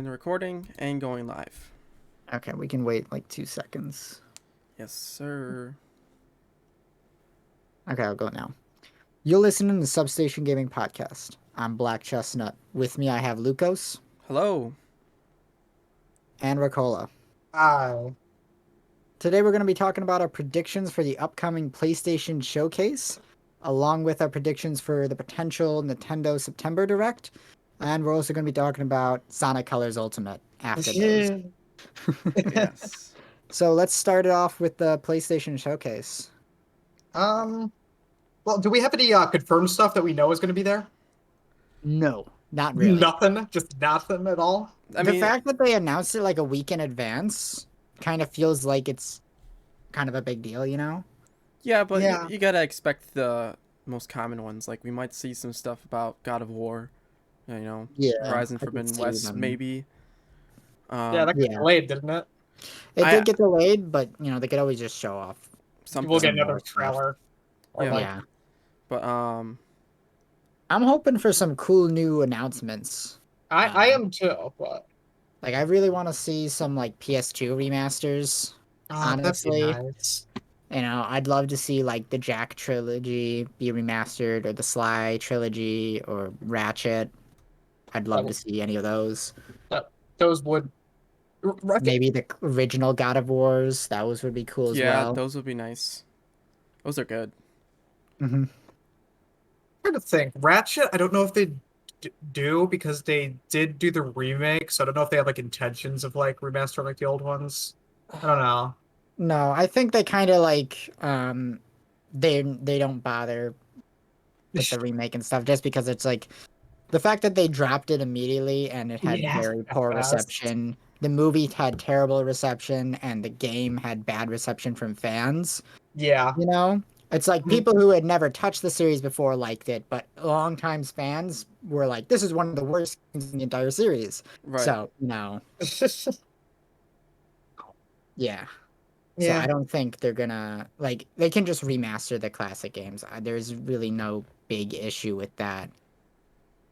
The recording and going live. Okay, we can wait like 2 seconds. Yes, sir. Okay, I'll go now. You're listening to the Substation Gaming Podcast. I'm Black Chestnut. With me, I have Lucas Hello. and Ricola. Hi. Today, we're going to be talking about our predictions for the upcoming PlayStation Showcase, along with our predictions for the potential Nintendo September Direct. And we're also going to be talking about Sonic Colors Ultimate after those. Yes. So let's start it off with the PlayStation Showcase. Um, well, do we have any confirmed stuff that we know is going to be there? No, not really. Nothing, just nothing at all. The fact that they announced it like a week in advance kind of feels like it's kind of a big deal, you know? Yeah, but Yeah. you gotta expect the most common ones. Like, we might see some stuff about God of War, Yeah, Horizon I could Forbidden see West, them. maybe. Yeah, that got Yeah. delayed, didn't it? It I did get delayed, but they could always just show off. We'll something. get some another more stuff. trailer. Or Yeah. like, Yeah. But I'm hoping for some cool new announcements. I am too, but Like I really want to see some like PS2 remasters. that'd be Honestly, nice. I'd love to see like the Jack trilogy be remastered or the Sly trilogy or Ratchet. I'd love to see any of those. Those would. I think, Maybe the original God of Wars. Those would be cool as yeah, well. those would be nice. Those are good. Hmm. trying to think. Ratchet, I don't know if they do because they did do the remake, so I don't know if they have like intentions of like remastering like the old ones. I don't know. No, I think they kind of like they don't bother with the remake and stuff just because it's like the fact that they dropped it immediately and it had Yeah, very poor fast. reception. The movie had terrible reception and the game had bad reception from fans. Yeah. You know? It's like people who had never touched the series before liked it, but longtime fans were like, this is one of the worst games in the entire series. Right. So, yeah. So I Yeah. don't think they're gonna like they can just remaster the classic games. There's really no big issue with that.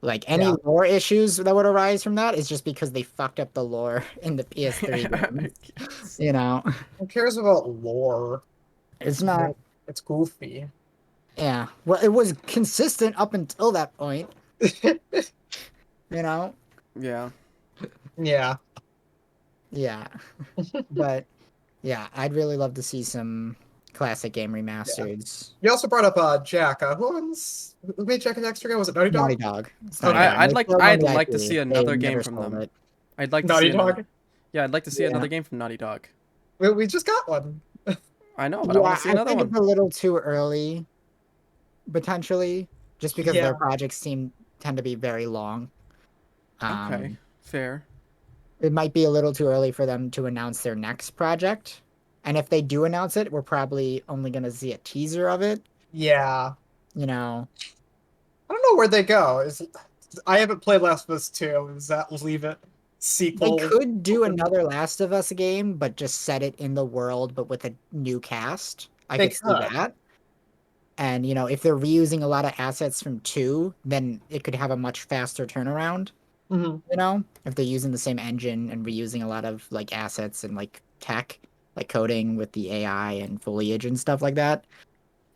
Like any Yeah. lore issues that would arise from that is just because they fucked up the lore in the PS3 games. Yes. You know, Who cares about lore? it's not. It's goofy. Yeah, well, it was consistent up until that point. You know, Yeah. Yeah. yeah, but yeah, I'd really love to see some classic game Yeah. remasters. You also brought up Jack. Who made Jack and Daxter again? Was it Naughty Naughty Dog? Dog. It's Naughty Okay. Dog. They still own I'd the like to IP. see They another game never from sold them. it. I'd like to see Naughty another. Dog. Yeah, I'd like to see Yeah. another game from Naughty Dog. We just got one. I know, but I want Yeah, to see I another think it's one. a little too early, potentially, just because Yeah. their projects tend to be very long. Okay, Um, fair. it might be a little too early for them to announce their next project. And if they do announce it, we're probably only going to see a teaser of it. Yeah. You know, I don't know where they go. I haven't played Last of Us 2. Is that leave it they sequel? could do another Last of Us game, but just set it in the world, but with a new cast. I They could see could. that. And, if they're reusing a lot of assets from 2, then it could have a much faster turnaround. Mhm. If they're using the same engine and reusing a lot of like assets and like tech, like coding with the AI and foliage and stuff like that,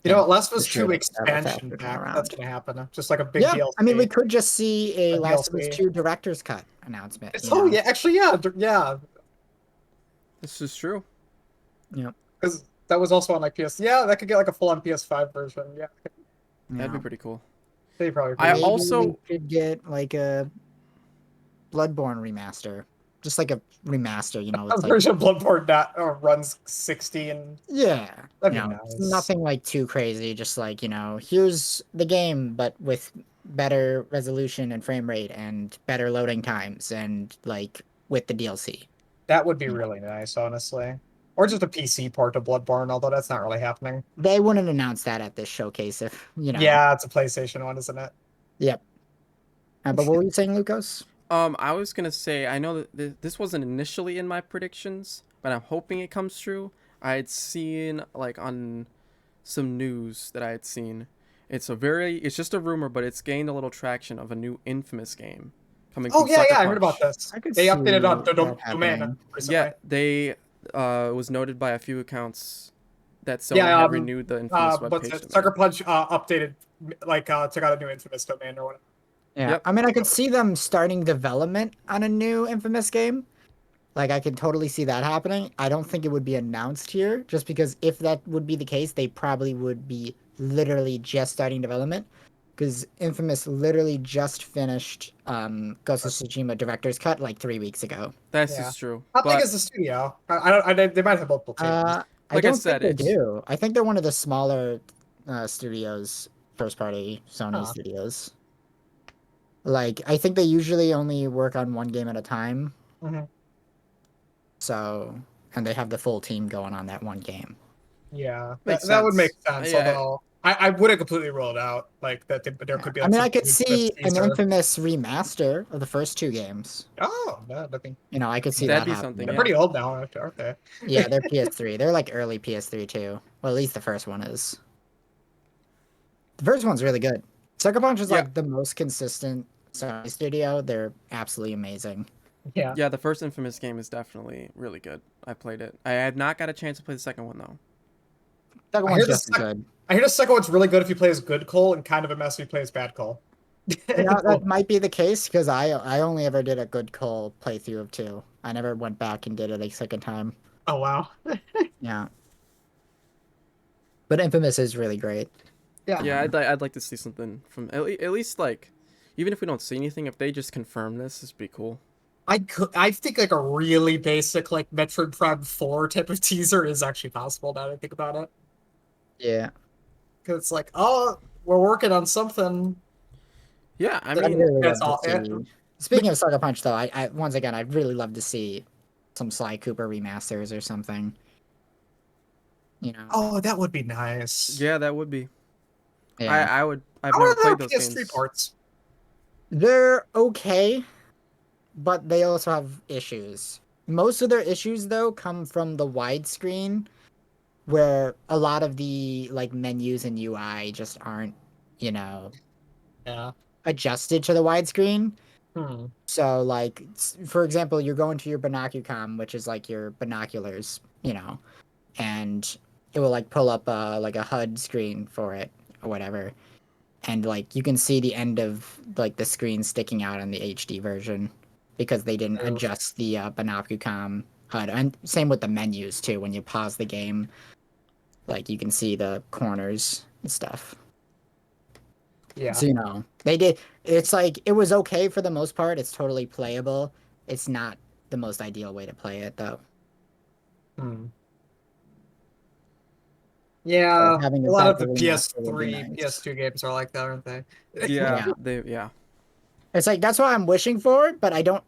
You know then what? Last of for Us sure 2 they could have a expansion faster pack. That's turnaround. gonna happen. Just like a big Yeah, I mean, we DLC. could just see A a Last of Us DLC. 2 director's cut announcement. Oh yeah, actually yeah, yeah. This is true. Yeah, Because that was also on like PS. Yeah, that could get like a full-on PS5 version. Yeah, That'd be yeah. pretty cool. they probably I could. Maybe we also could get like a Bloodborne remaster, just like a remaster. A It's like version of Bloodborne that runs 60 and yeah, that'd be it's nice. nothing like too crazy. Just like here's the game, but with better resolution and frame rate and better loading times and like with the DLC. That would be really nice, honestly. Or just a PC port of Bloodborne, although that's not really happening. They wouldn't announce that at this showcase if Yeah, it's a PlayStation one, isn't it? Yep. But what were you saying, Lucas? I was gonna say I know that this wasn't initially in my predictions, but I'm hoping it comes true. I had seen like on some news that I had seen. It's just a rumor, but it's gained a little traction of a new Infamous game coming Oh from yeah, Sucker yeah, I heard about Punch. this. I could They see updated on the that domain happening. recently. Yeah, they it was noted by a few accounts that Sony Yeah, had renewed the Infamous what's webpage it? domain. Sucker Punch updated, like took out a new Infamous domain or whatever. Yeah, Yep. I mean, I could see them starting development on a new Infamous game. Like, I could totally see that happening. I don't think it would be announced here, just because if that would be the case, they probably would be literally just starting development. Because Infamous literally just finished Ghost of Tsushima Director's Cut like 3 weeks ago. That's Yeah. just true. How big But is the studio? I don't. They might have multiple teams. I like I don't think said, they it's do. I think they're one of the smaller studios, first party Sony Huh. studios. Like, I think they usually only work on one game at a time. Mhm. So, and they have the full team going on that one game. Yeah, makes that would make sense. sense. Yeah, Although I wouldn't completely rule it out, like that there Yeah. could be I like mean, some I could infamous see an teaser. infamous remaster of the first two games. Oh, that'd be. You know, I could see that'd that be something. They're happening. Yeah. pretty old now, aren't they? Yeah, they're PS3. They're like early PS3 too. Well, at least the first one is. The first one's really good. Sucker Punch is Yeah. like the most consistent Sony studio. They're absolutely amazing. Yeah. Yeah, the first Infamous game is definitely really good. I played it. I have not got a chance to play the second one though. Second I one's hear the just as good. I hear the second one's really good if you play as good Cole and kind of a mess if you play as bad Cole. You know, that might be the case because I only ever did a good Cole playthrough of two. I never went back and did it a second time. Oh wow. Yeah. But Infamous is really great. Yeah. Yeah, I'd like to see something from at least like, even if we don't see anything, if they just confirm this would be cool. I think like a really basic like Metroid Prime 4 type of teaser is actually possible now that I think about it. Yeah. Because it's like, oh, we're working on something. Yeah, I I'd mean, really That's love all. to see. Speaking of Sucker Punch, though, I once again, I'd really love to see some Sly Cooper remasters or something. You know? Oh, that would be nice. yeah, that would be. Yeah. I would. I've How never are played the those PS3 games. ports? They're okay, but they also have issues. Most of their issues, though, come from the widescreen, where a lot of the like menus and UI just aren't, you know, Yeah. adjusted to the widescreen. Hmm. So, like, for example, you're going to your binocucom, which is like your binoculars, you know, and it will like pull up like a HUD screen for it or whatever, and like you can see the end of like the screen sticking out on the HD version because they didn't Oh. adjust the binocucom HUD, and same with the menus too. When you pause the game, like you can see the corners and stuff. Yeah. So, you know, they did. It's like it was okay for the most part. It's totally playable. It's not the most ideal way to play it, though. Hmm. So Yeah. having A a lot of better the remaster would be PS3, nice. PS2 games are like that, aren't they? Yeah, Yeah. yeah. It's like that's what I'm wishing for, but I don't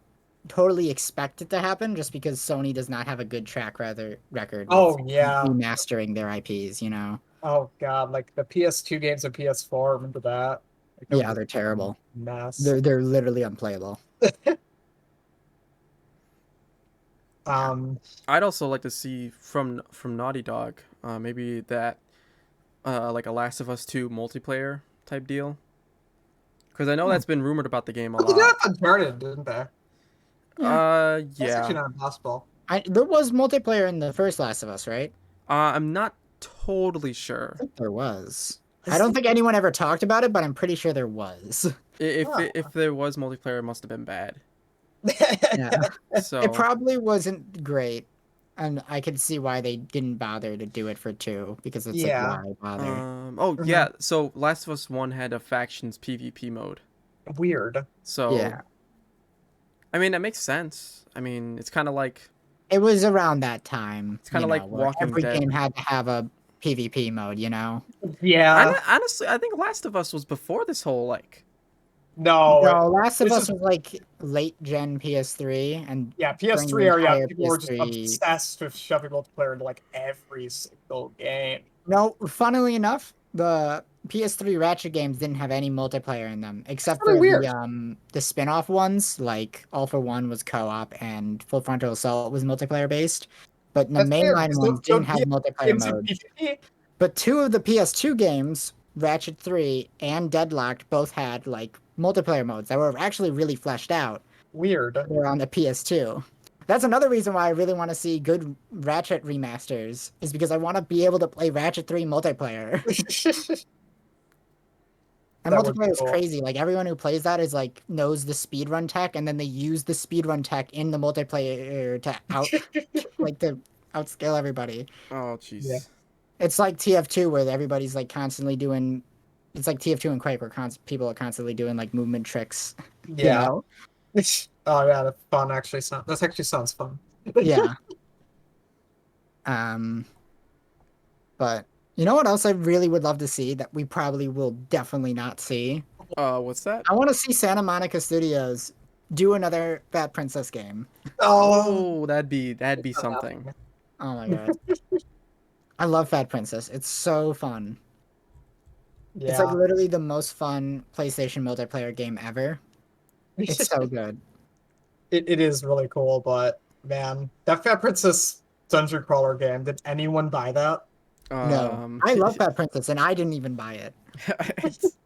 totally expect it to happen just because Sony does not have a good track record Oh with yeah. remastering their IPs. You know. Oh god, like the PS2 games and PS4. Remember that? Like, that was Yeah, a they're terrible. mess. They're literally unplayable. I'd also like to see from Naughty Dog, maybe that, like a Last of Us 2 multiplayer type deal. Because I know that's been rumored about the game a Oh, they did lot. have Uncharted, didn't they? That's actually Yeah. not impossible. There was multiplayer in the first Last of Us, right? I'm not totally I sure. think there was. Is I don't it- think anyone ever talked about it, but I'm pretty sure there was. If there was multiplayer, it must have been bad. Yeah. So It probably wasn't great, and I could see why they didn't bother to do it for two because it's Yeah. like why bother? oh Mhm. yeah, so Last of Us 1 had a factions PvP mode. Weird. So Yeah, I mean that makes sense. I mean, it's kind of like it was around that time. It's kinda you like know, where Walking every Dead. game had to have a PvP mode. You know, Yeah. honestly, I think Last of Us was before this whole like No. no, Last of this Us is- was like late gen PS3, and Yeah, during PS3 the area, entire people were just PS3 obsessed with shoving multiplayer into like every single game. No, funnily enough, the PS3 Ratchet games didn't have any multiplayer in them, except really for weird. the spin-off ones, like All for One was co-op and Full Frontal Assault was multiplayer based. But the That's weird, mainline 'cause ones don't didn't have PS multiplayer games have mode. PvP. But two of the PS2 games, Ratchet 3 and Deadlocked, both had like multiplayer modes that were actually really fleshed out. Weird. They're on the PS2. That's another reason why I really want to see good Ratchet remasters, is because I want to be able to play Ratchet 3 multiplayer. And That would be multiplayer is cool. crazy. Like everyone who plays that is like knows the speedrun tech, and then they use the speedrun tech in the multiplayer to outscale everybody. Oh Yeah. jeez. It's like TF2 where everybody's like constantly doing. It's like TF2 and Quake where people are constantly doing like movement tricks. You Yeah. know? Oh yeah, that's fun. That actually sounds fun. Yeah. Um. But you know what else I really would love to see that we probably will definitely not see? What's that? I want to see Santa Monica Studios do another Fat Princess game. Oh, Oh, that'd be something. Oh my god. I love Fat Princess. It's so fun. It's like yeah. literally the most fun PlayStation multiplayer game ever. It's so good. It is really cool, but man, that Fat Princess Dungeon Crawler game, did anyone buy that? No. Um, I love Fat Princess and I didn't even buy it. it's-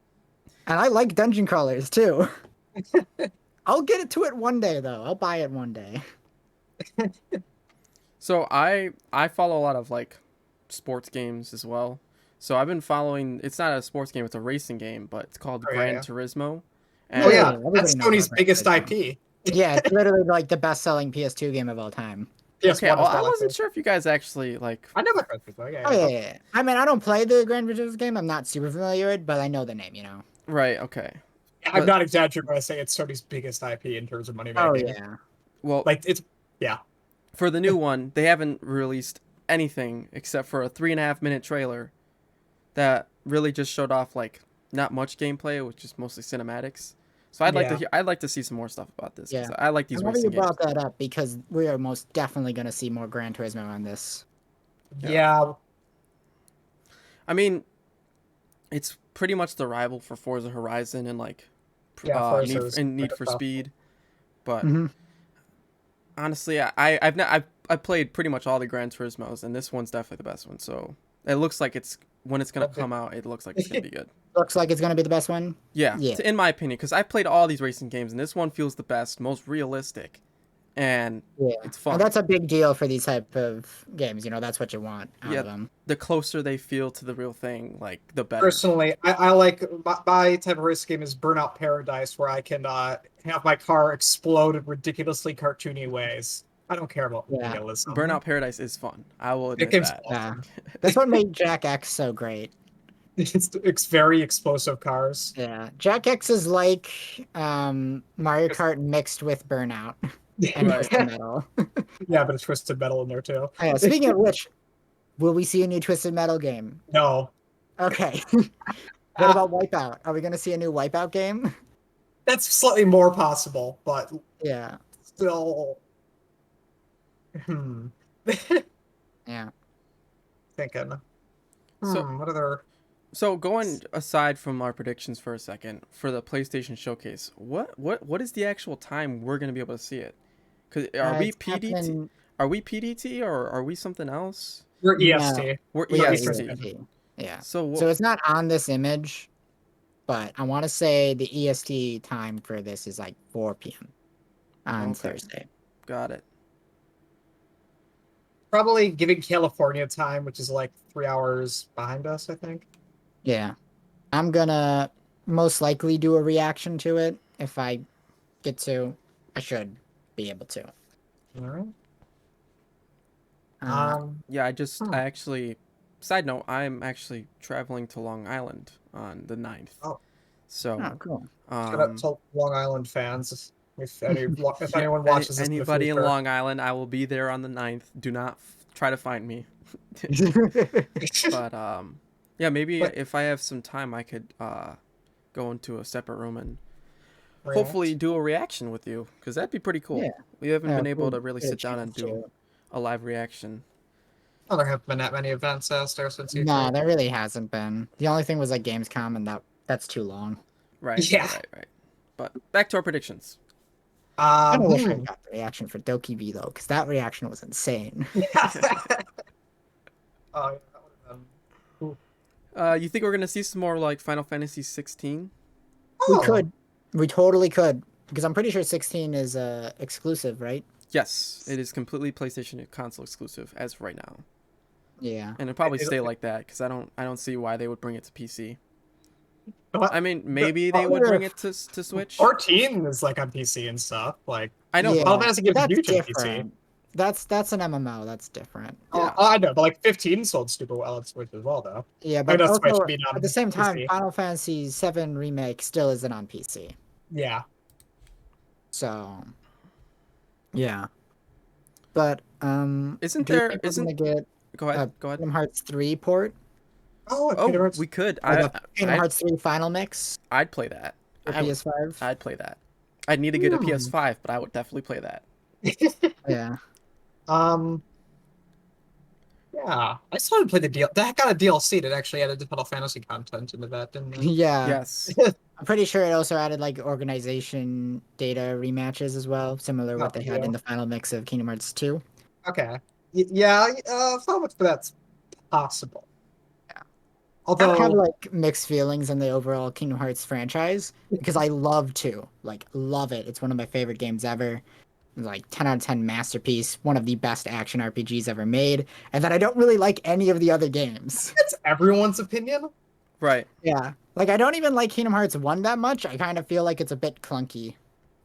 And I like dungeon crawlers too. I'll get it to it one day though. I'll buy it one day. so I follow a lot of like sports games as well. So I've been following. It's not a sports game; it's a racing game, but it's called Oh, yeah, Gran yeah. Turismo. Oh yeah, everybody that's knows Sony's about biggest Gran Turismo. IP. Yeah, it's literally like the best-selling PS2 game of all time. Okay, PS1 well, is I not wasn't like sure if you guys actually like. I never heard of it. Yeah, Oh yeah. I mean, I don't play the Gran Turismo game. I'm not super familiar with it, but I know the name. You know. Right. Okay. I'm But not exaggerating when I say it's Sony's biggest IP in terms of money Oh making. yeah. well, Like it's yeah. for the new one, they haven't released anything except for a 3.5 minute trailer that really just showed off like not much gameplay, which is mostly cinematics. So Yeah. I'd like to see some more stuff about this because Yeah. I like I'm these glad you racing games. brought that up because we are most definitely going to see more Gran Turismo on this. Yeah. Yeah. I mean, it's pretty much the rival for Forza Horizon and like Yeah, Forza's Need like a for tough Speed. But Mm-hmm. honestly, I've played pretty much all the Gran Turismos, and this one's definitely the best one. So it looks like it's when it's gonna Okay. come out, it looks like it's gonna be good. Looks like it's going to be the best one. Yeah, Yeah. in my opinion, because I've played all these racing games, and this one feels the best, most realistic, and Yeah. it's And fun. that's a big deal for these type of games. You know, that's what you want out Yeah, of them. the closer they feel to the real thing, like the better. Personally, I like my type of race game is Burnout Paradise, where I can have my car explode in ridiculously cartoony ways. I don't care about Yeah. realism. Burnout Paradise is fun. I will It admit game's that. Yeah. awesome. That's what made Jack X so great. It's very explosive cars. Yeah. Jack X is like Mario Kart mixed with Burnout and Right. Twisted Metal. Yeah, but it's Twisted Metal in there too. Oh, yeah. Speaking of which, will we see a new Twisted Metal game? No, Okay. What about Wipeout? Are we going to see a new Wipeout game? that's slightly more possible, but Yeah. still. Yeah. Thinking. So What other? So going aside from our predictions for a second, for the PlayStation Showcase, what is the actual time we're gonna be able to see it? Cause It's happening- Are we PDT or are we something else? We're No. EST. We're we are EST. EST. Yeah. So So it's not on this image, but I want to say the EST time for this is like 4 p.m. on Okay. Thursday. got it. Probably giving California time, which is like 3 hours behind us, I think. Yeah. I'm gonna most likely do a reaction to it if I get to. I should be able to. All right. Uh, Yeah, Hmm. I actually side note, I'm actually traveling to Long Island on the 9th. Oh. So oh, cool. Shout out to Long Island fans. If anyone watches this in the anybody in future. Long Island, I will be there on the 9th. Do not try to find me. But yeah, maybe But- if I have some time, I could go into a separate room and React. hopefully do a reaction with you, because that'd be pretty cool. Yeah. We haven't Yeah, been able cool. to really Get a sit down and chance do to. a live reaction. Oh, there have been that many events out there since you. Nah, there really hasn't been. The only thing was like Gamescom, and that's too long. Right. Yeah. Right. But back to our predictions. I Um, wish I got the reaction for Doki V though, because that reaction was insane. Oh, yeah, that would have been. You think we're gonna see some more like Final Fantasy 16? We Oh, could. We totally could, because I'm pretty sure 16 is exclusive, right? Yes, it is completely PlayStation console exclusive as of right now, Yeah. and it'll probably It, stay it, like that because I don't see why they would bring it to PC. I but mean, the, maybe they would bring it to Switch. 14 is like on PC and stuff. Like I know, Final Yeah, Fantasy but gives that's huge on PC. different. That's an MMO. That's different. Oh, yeah, I know, but like 15 sold super well on Switch as well, though. Yeah, I mean, but not Switch, also being at the on same time, PC. Final Fantasy VII Remake still isn't on PC. Yeah. So yeah. But isn't do you there? think we're Isn't gonna get Go ahead, a go ahead. Kingdom Hearts 3 port? Oh, Kingdom Oh, Hearts. we could. Like a Kingdom Hearts 3 final mix I'd play that. for I would. PS5? I'd play that. I'd need to get a Hmm. PS5, but I would definitely play that. Yeah. um. Yeah, I still haven't played the deal. That got a DLC that actually added the Final Fantasy content into that, didn't Yeah. Yes. it? I'm pretty sure it also added like organization data rematches as well, similar to what Not they the had in deal. the final mix of Kingdom Hearts 2. Okay. Yeah. So much for that's possible. I have Although, like mixed feelings on the overall Kingdom Hearts franchise because I love 2. Like love it. It's one of my favorite games ever. Like 10 out of 10 masterpiece, one of the best action RPGs ever made, and that I don't really like any of the other games. it's everyone's opinion. Right. Yeah. Like I don't even like Kingdom Hearts 1 that much. I kind of feel like it's a bit clunky,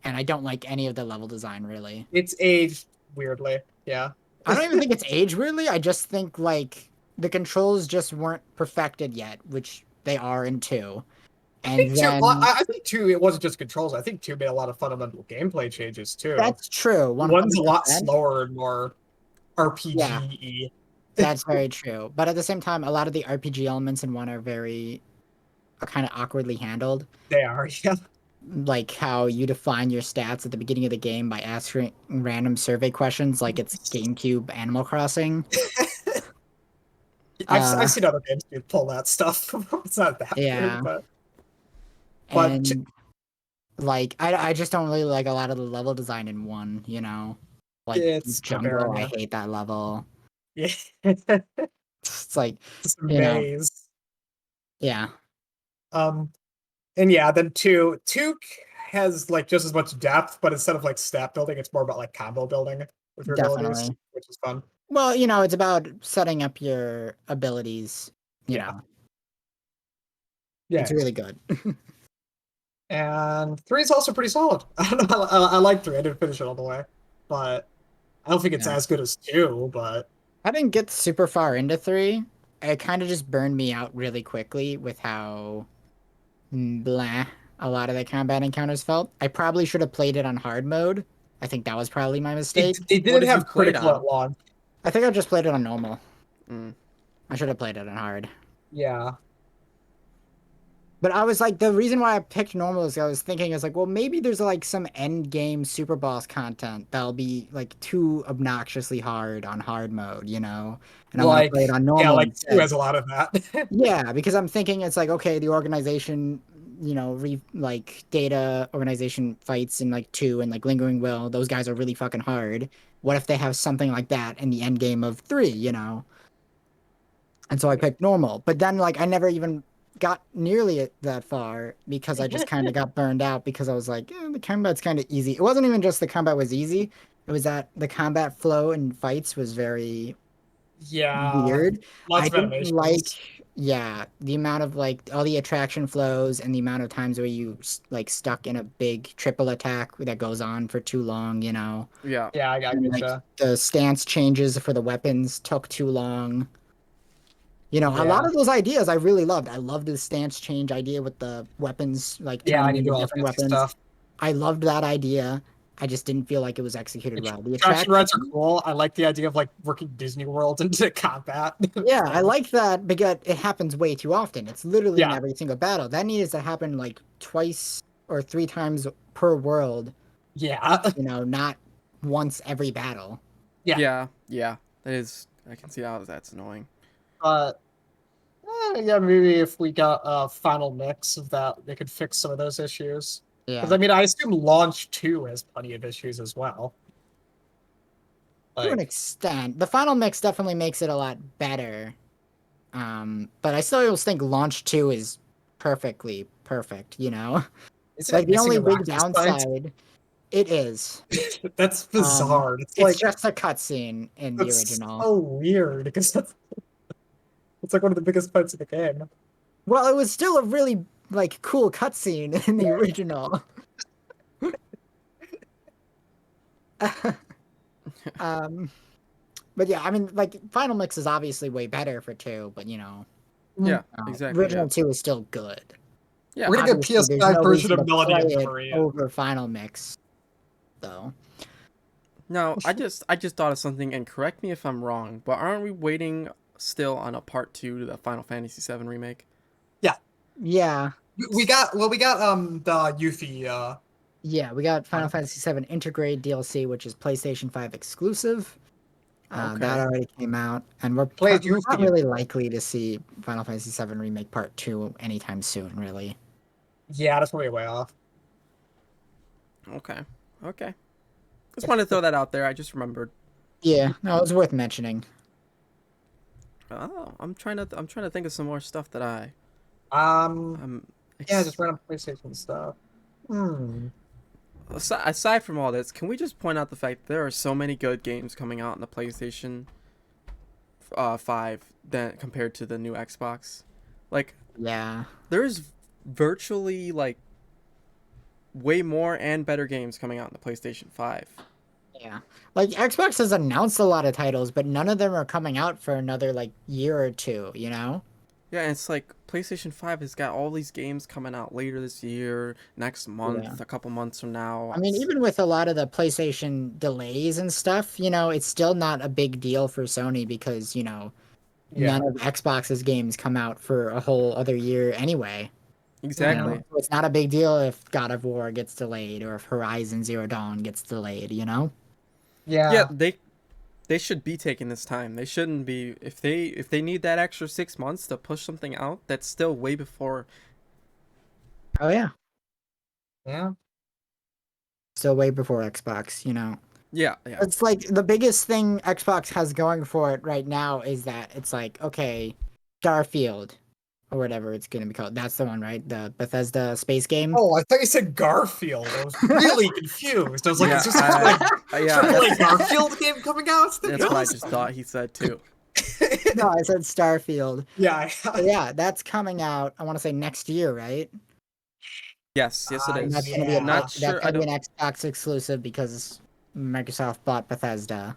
and I don't like any of the level design really. It's aged weirdly. Yeah. I don't even think it's aged weirdly. I just think like the controls just weren't perfected yet, which they are in 2. I And think two. then I think two. It wasn't just controls. I think two made a lot of fundamental gameplay changes too. that's true, One's a lot 100%. slower and more Yeah, RPG-y. that's very true. But at the same time, a lot of the RPG elements in 1 are very kind of awkwardly handled. They are. Yeah. Like how you define your stats at the beginning of the game by answering random survey questions like it's GameCube Animal Crossing. I've Uh, seen other games do pull that stuff. It's not that weird, yeah. but And like I just don't really like a lot of the level design in 1, you know? Like it's Jungle, I Bavaria. hate that level. Yeah. It's like, It's a you know, maze. yeah, Um, and yeah, then two has like just as much depth, but instead of like stat building, it's more about like combo building with your abilities, definitely. which is fun. Well, you know, it's about setting up your abilities, you Yeah. know. Yeah. It's really good. And three is also pretty solid. I don't know. I like three. I didn't finish it all the way, but I don't think it's Yeah. as good as two. But I didn't get super far into 3. It kind of just burned me out really quickly with how blah a lot of the combat encounters felt. I probably should have played it on hard mode. I think that was probably my mistake. they What didn't did you have play it critical on? at launch. I think I just played it on normal. Mm. I should have played it on hard. Yeah. But I was like, the reason why I picked normal is I was thinking, is like, well, maybe there's like some end game super boss content that'll be like too obnoxiously hard on hard mode, you know? And I'm gonna Like play it on yeah, normal like two instead. has a lot of that. Yeah, because I'm thinking it's like, okay, the organization, you know, like data organization fights in like 2 and like Lingering Will, those guys are really fucking hard. What if they have something like that in the end game of 3, you know? And so I picked normal. But then like I never even got nearly that far because I just kind of got burned out because I was like, the combat's kind of easy. It wasn't even just the combat was easy. It was that the combat flow and fights was very Yeah, weird. lots I of didn't like, animations. yeah, the amount of like all the attraction flows and the amount of times where you like stuck in a big triple attack that goes on for too long, you know. Yeah. Yeah, I And like getcha. the stance changes for the weapons took too long. You know, a lot Yeah, of those ideas I really loved. I loved the stance change idea with the weapons like yeah, turning you into do all the different fancy weapons. stuff. I loved that idea. I just didn't feel like it was executed well. The Attraction attraction, rides are cool. I like the idea of like working Disney World into combat. It's yeah, I fun. like that because it happens way too often. It's literally in Yeah, every single battle. That needs to happen like twice or 3 times per world, yeah, you know, not once every battle. yeah. Yeah. Yeah. That is. I can see how that's annoying. But yeah, maybe if we got a final mix of that, they could fix some of those issues. Because Yeah, I mean, I assume launch two has plenty of issues as well. to an Like, extent. The final mix definitely makes it a lot better. But I still always think launch 2 is perfectly perfect, you know? Isn't Like it the missing only a big Ratchet fight? downside, it is. That's bizarre. It's It's like just a cutscene in the that's original. so weird because it's like one of the biggest fights in the game. Well, it was still a really like cool cutscene in the original. um, but yeah, I mean, like Final Mix is obviously way better for two, but Mhm. Yeah, exactly. Yeah, original two is still good. yeah. We're gonna get a Obviously, there's PS5 no version reason of to Melody play and it Maria. over Final Mix, though. No, I just thought of something, and correct me if I'm wrong, but aren't we waiting still on a part two to the Final Fantasy VII remake? Yeah, Yeah, we got the Yuffie yeah, we got Final one. Fantasy VII Integrate DLC, which is PlayStation 5 exclusive. That Okay. already came out, and we're Play as we're not Yuffie. really likely to see Final Fantasy VII Remake Part 2 anytime soon, really. Yeah, that's way off. Okay. Okay. Just wanted to throw that out there. I just remembered. Yeah, no, it's worth mentioning. Oh, I'm trying to think of some more stuff that Um, I'm yeah, ex- just random PlayStation stuff. Hmm. aside from all this, can we just point out the fact that there are so many good games coming out on the PlayStation 5 than compared to the new Xbox? Like Yeah. there's virtually like way more and better games coming out on the PlayStation 5. Yeah. Like Xbox has announced a lot of titles, but none of them are coming out for another like year or two, you know? Yeah, and it's like PlayStation 5 has got all these games coming out later this year, next Yeah. month, a couple months from now. I mean, even with a lot of the PlayStation delays and stuff, it's still not a big deal for Sony because, Yeah. none of Xbox's games come out for a whole other year anyway. Mhm. Exactly. So it's not a big deal if God of War gets delayed or if Horizon Zero Dawn gets delayed. Yeah, Yeah. they should be taking this time. They shouldn't be if they need that extra 6 months to push something out. That's still way before. Oh yeah. Yeah. Still way before Xbox. Yeah, yeah. It's like the biggest thing Xbox has going for it right now is that it's like, okay, Starfield or whatever it's gonna be called. That's the one, right? The Bethesda space game. Oh, I thought you said Garfield. I was really confused. I was like, Yeah, is this like yeah, AAA Garfield game coming out? It's the that's what I just awesome. thought he said too. No, I said Starfield. Yeah. But yeah, that's coming out. I want to say next year, right? Yes, yes it And that's is. gonna be Yeah. Not that's sure. I gonna be don't. an Xbox exclusive because Microsoft bought Bethesda.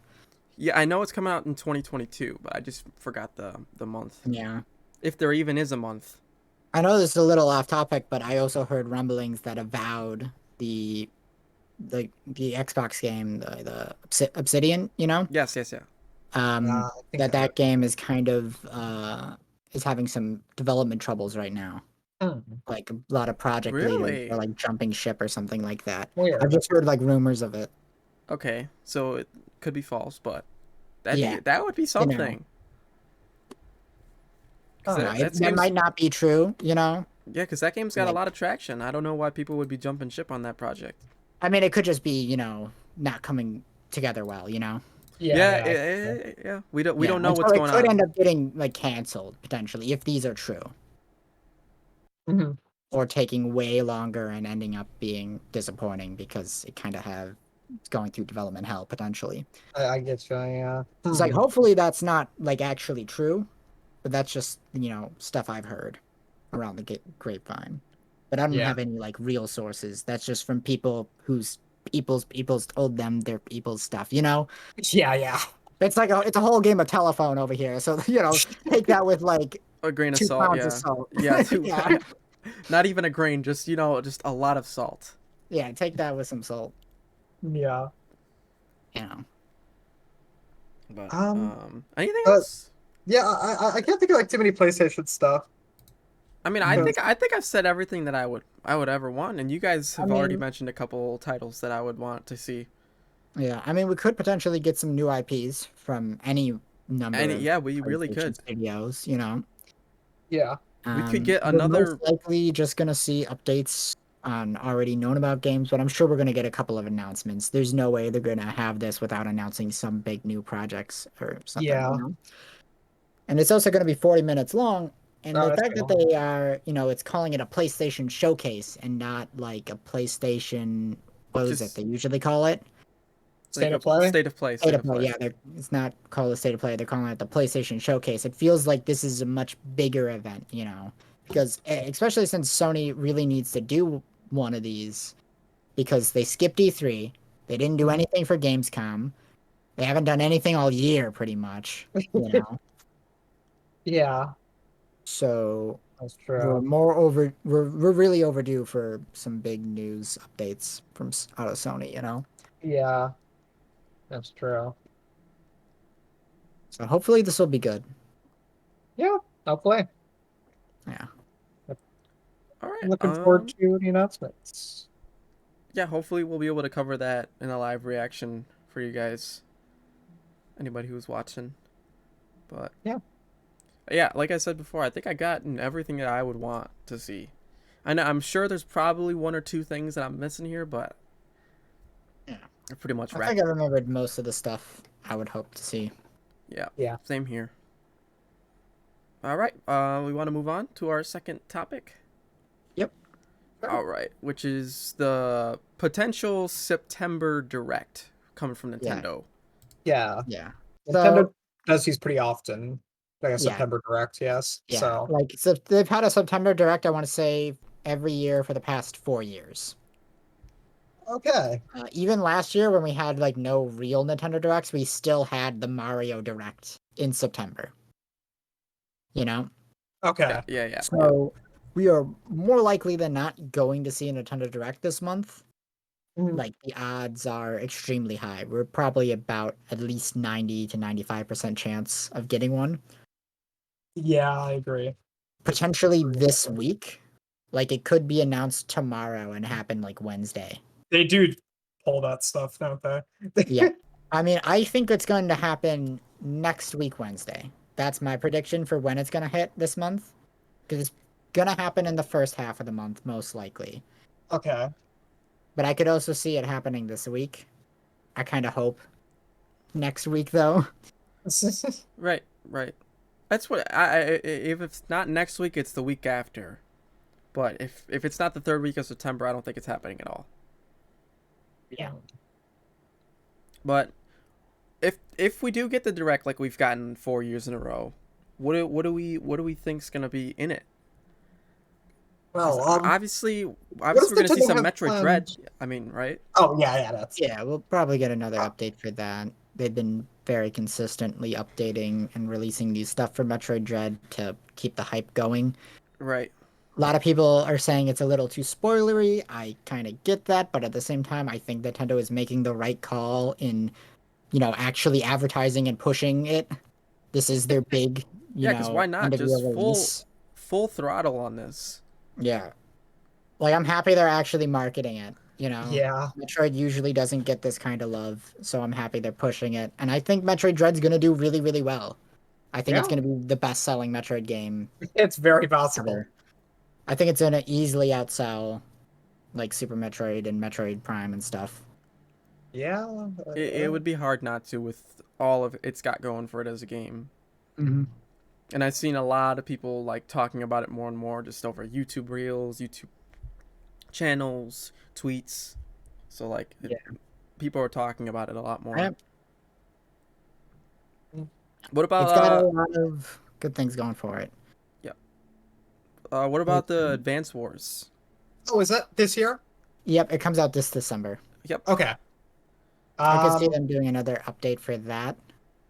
Yeah, I know it's coming out in 2022, but I just forgot the month. Yeah. If there even is a month. I know this is a little off topic, but I also heard rumblings that Avowed, the Xbox game, the Obsidian, Yes, yes, yeah. um, I think that I heard. that game is kind of is having some development troubles right now. Hmm. Like a lot of project leaders are Really? like jumping ship or something like that. I've Weird. just heard like rumors of it. Okay, so it could be false, but Yeah, that would be you know, something. Cause Huh. that that game's might not be true. yeah, cause that game's got a Like, lot of traction. I don't know why people would be jumping ship on that project. I mean, it could just be not coming together well. Yeah, Yeah, yeah. yeah. We don't know And so what's it going could on. end up getting like canceled potentially if these are true, Mhm. or taking way longer and ending up being disappointing because it kind of have it's going through development hell potentially. I get you. Yeah. It's like Hmm. hopefully that's not like actually true, but that's just stuff I've heard around the grapevine. But I don't Yeah. have any like real sources. That's just from people whose people's told them their people's stuff. Yeah, yeah. It's a whole game of telephone over here. So take that with like A grain of two salt, pounds of yeah. salt. Yeah, too. Yeah, Not even a grain, just just a lot of salt. yeah. Take that with some salt. Yeah. You know. But Um, anything uh, else? yeah, I can't think of like too many PlayStation stuff. I mean, I Mm. think I think I've said everything that I would ever want, and you guys I have already mean, mentioned a couple titles that I would want to see. Yeah, I mean, we could potentially get some new IPs from any number And of yeah, we really PlayStation could. studios. yeah. We could get We're most another. likely just gonna see updates on already known about games, but I'm sure we're gonna get a couple of announcements. There's no way they're gonna have this without announcing some big new projects or something. Yeah. And it's also gonna be 40 minutes long, And Oh, the that's fact that cool. they are, it's calling it a PlayStation showcase and not like a PlayStation, what was it Just they usually call it? State like of a play. state of play, State state of of play, play. yeah. It's not called a state of play. They're calling it the PlayStation showcase. It feels like this is a much bigger event, because especially since Sony really needs to do one of these because they skipped E3, they didn't do Mhm. anything for Gamescom, they haven't done anything all year, pretty much, you know. Yeah, So that's true. we're really overdue for some big news updates from out of Sony. Yeah, that's true. So hopefully this will be good. Yeah, I'll play. Yeah. All right. Looking forward to the announcements. Yeah. Hopefully we'll be able to cover that in a live reaction for you guys. Anybody who's watching. But Yeah. yeah, like I said before, I think I gotten everything that I would want to see. I know I'm sure there's probably one or two things that I'm missing here, but Yeah. I pretty much I think wrapped. I remembered most of the stuff I would hope to see. Yeah. Yeah. Same here. All right. We want to move on to our second topic. Yep. All right, which is the potential September Direct coming from Yeah. Nintendo. Yeah. Yeah. Nintendo So does these pretty often. Like a yeah, September Direct, yes. yeah. So Like so they've had a September Direct, I want to say, every year for the past 4 years. okay. Even last year when we had like no real Nintendo Directs, we still had the Mario Direct in September. You know? Yeah, Okay. yeah, yeah, yeah. So we are more likely than not going to see a Nintendo Direct this month. Mhm. Like the odds are extremely high. We're probably about at least 90 to 95% chance of getting one. Yeah, I agree. It's Potentially pretty this likely. week. Like it could be announced tomorrow and happen like Wednesday. They do pull that stuff, don't they? Yeah. I mean, I think it's going to happen next week, Wednesday. That's my prediction for when it's going to hit this month. Because it's going to happen in the first half of the month, most likely. Okay. But I could also see it happening this week. I kind of hope next week, though. Right, right. That's what if it's not next week, it's the week after. But if it's not the third week of September, I don't think it's happening at all. Yeah. But if we do get the Direct like we've gotten 4 years in a row, what do we think's gonna be in it? Because Well, what obviously does we're gonna see Nintendo some have Metroid Dread. planned? I mean, right? Oh yeah, yeah, that's Yeah, we'll probably get another uh, update for that. They've been very consistently updating and releasing new stuff for Metroid Dread to keep the hype going. Right. A lot of people are saying it's a little too spoilery. I kind of get that, but at the same time, I think Nintendo is making the right call in, actually advertising and pushing it. This is their big, Yeah, because why end not of year just full release. full throttle on this? Yeah. Like, I'm happy they're actually marketing it. yeah, Metroid usually doesn't get this kind of love, so I'm happy they're pushing it. And I think Metroid Dread's going to do really, really well. I think it's yeah. going to be the best-selling Metroid game It's very possible. ever. I think it's going to easily outsell like Super Metroid and Metroid Prime and stuff. Yeah, It would be hard not to with all of it's got going for it as a game. Mm-hmm. And I've seen a lot of people like talking about it more and more just over YouTube Reels, YouTube channels, tweets. So like Yeah. people are talking about it a lot more. Yep. What about It's got a lot of good things going for it. yeah. What about the It's- Advance Wars? Oh, is that this year? Yep, it comes out this December. Yep. Okay. I could see Um, them doing another update for that.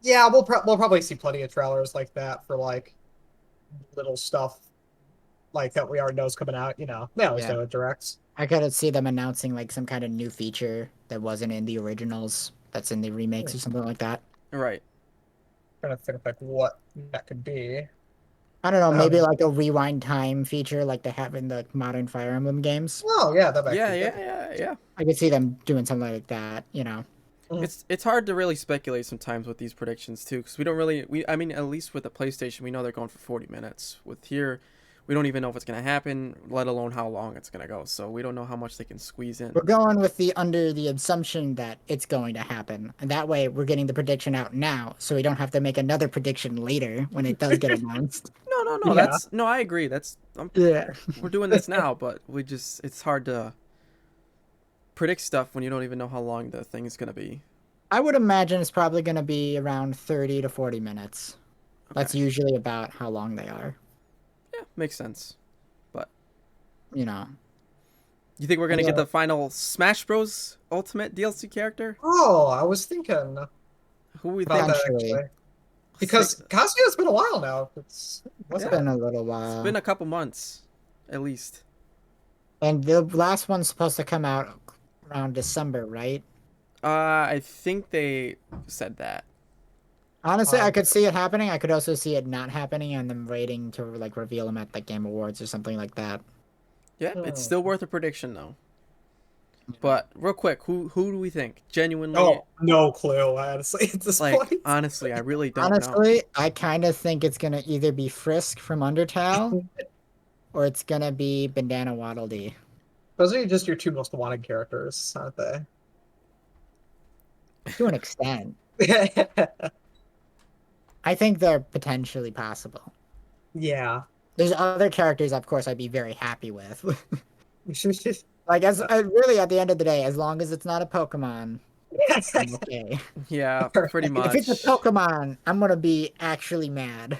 yeah, we'll probably see plenty of trailers like that for like little stuff like that we already know is coming out. They always Yeah. do it directs. I could see them announcing like some kind of new feature that wasn't in the originals that's in the remakes or something like that. Right. Trying to think like what that could be. I don't know, maybe Um, like a rewind time feature like they have in the modern Fire Emblem games. oh yeah, that might Yeah, be yeah, good. yeah, yeah. I could see them doing something like that. Mhm. It's hard to really speculate sometimes with these predictions too, because we don't really I mean at least with the PlayStation we know they're going for 40 minutes. With here, we don't even know if it's gonna happen, let alone how long it's gonna go. So we don't know how much they can squeeze in. We're going with under the assumption that it's going to happen. And that way we're getting the prediction out now, so we don't have to make another prediction later when it does get announced. no. Yeah. That's no. I agree. Yeah. We're doing this now, but it's hard to predict stuff when you don't even know how long the thing is gonna be. I would imagine it's probably going to be around 30 to 40 minutes. That's Okay. usually about how long they are. Yeah, makes sense. But You know. you think we're gonna get Yeah. the final Smash Bros. Ultimate DLC character? Oh, I was thinking Who we about think? that Potentially. actually. Because Kazuya's been a while now. It's It's Yeah. been a little It's while. been a couple months, at least. And the last one's supposed to come out around December, right? I think they said that. Honestly, I um, could see it happening. I could also see it not happening and them waiting to like reveal them at the Game Awards or something like that. Yeah, it's hmm. still worth a prediction though. But real quick, who do we think? Genuinely, Oh, no clue, honestly, at this like point. honestly, I really don't know. Honestly, I kind of think it's gonna either be Frisk from Undertale or it's gonna be Bandana Waddle Dee. Those are just your two most wanted characters, aren't they? To an extent. I think they're potentially possible. Yeah. There's other characters, of course, I'd be very happy with. Like, as really at the end of the day, as long as it's not a Pokemon, I'm okay. Yeah, pretty If it's a much. Pokemon, I'm gonna be actually mad.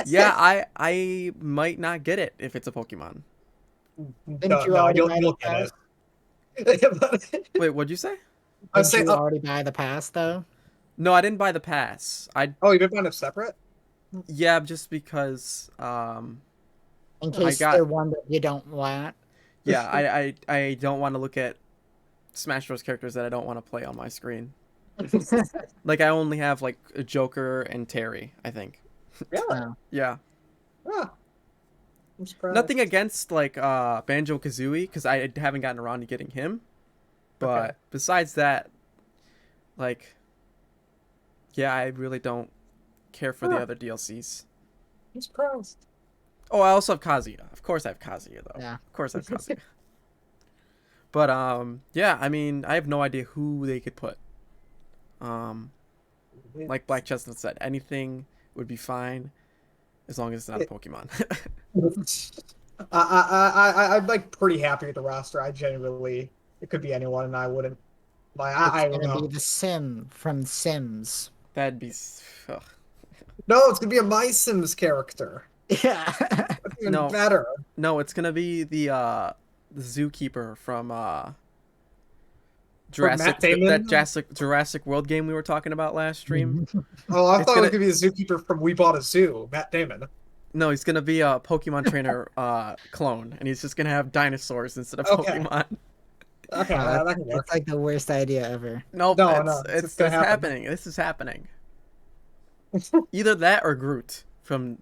Yeah, I might not get it if it's a Pokemon. Didn't you No, already buy you'll the get pass? it. Wait, what'd you say? I Didn't say, you already buy the pass though? No, I didn't buy the pass. oh, you did find it separate? Yeah, just because In I case got they're one that you don't want. yeah, I don't want to look at Smash Bros characters that I don't want to play on my screen. Like I only have like a Joker and Terry, I think. Really? Oh. Yeah. Ah, I'm surprised. Nothing against like Banjo Kazooie because I haven't gotten around to getting him. But Okay. besides that, like, yeah, I really don't care for the Huh. other DLCs. I'm surprised. Oh, I also have Kazuya. Of course, I have Kazuya though. Yeah. Of course, I have Kazuya. But yeah, I mean, I have no idea who they could put. Like Black Chestnut said, anything would be fine as long as it's not a Pokemon. I'm like pretty happy with the roster. I genuinely, it could be anyone, and I wouldn't. Like, It's I don't gonna be know. the Sim from Sims. That'd be. Ugh. No, it's gonna be a My Sims character. Yeah. That's even No, better. no, it's gonna be the zookeeper from From Jurassic Matt Damon. that Jurassic World game we were talking about last stream. Oh, I It's thought it was gonna gonna be a zookeeper from We Bought a Zoo, Matt Damon. no, he's gonna be a Pokemon trainer clone, and he's just gonna have dinosaurs instead of Okay. Pokemon. Okay, Wow, that can work. it's like the worst idea ever. Nope, No, it's gonna happen. happening. This is happening. Either that or Groot from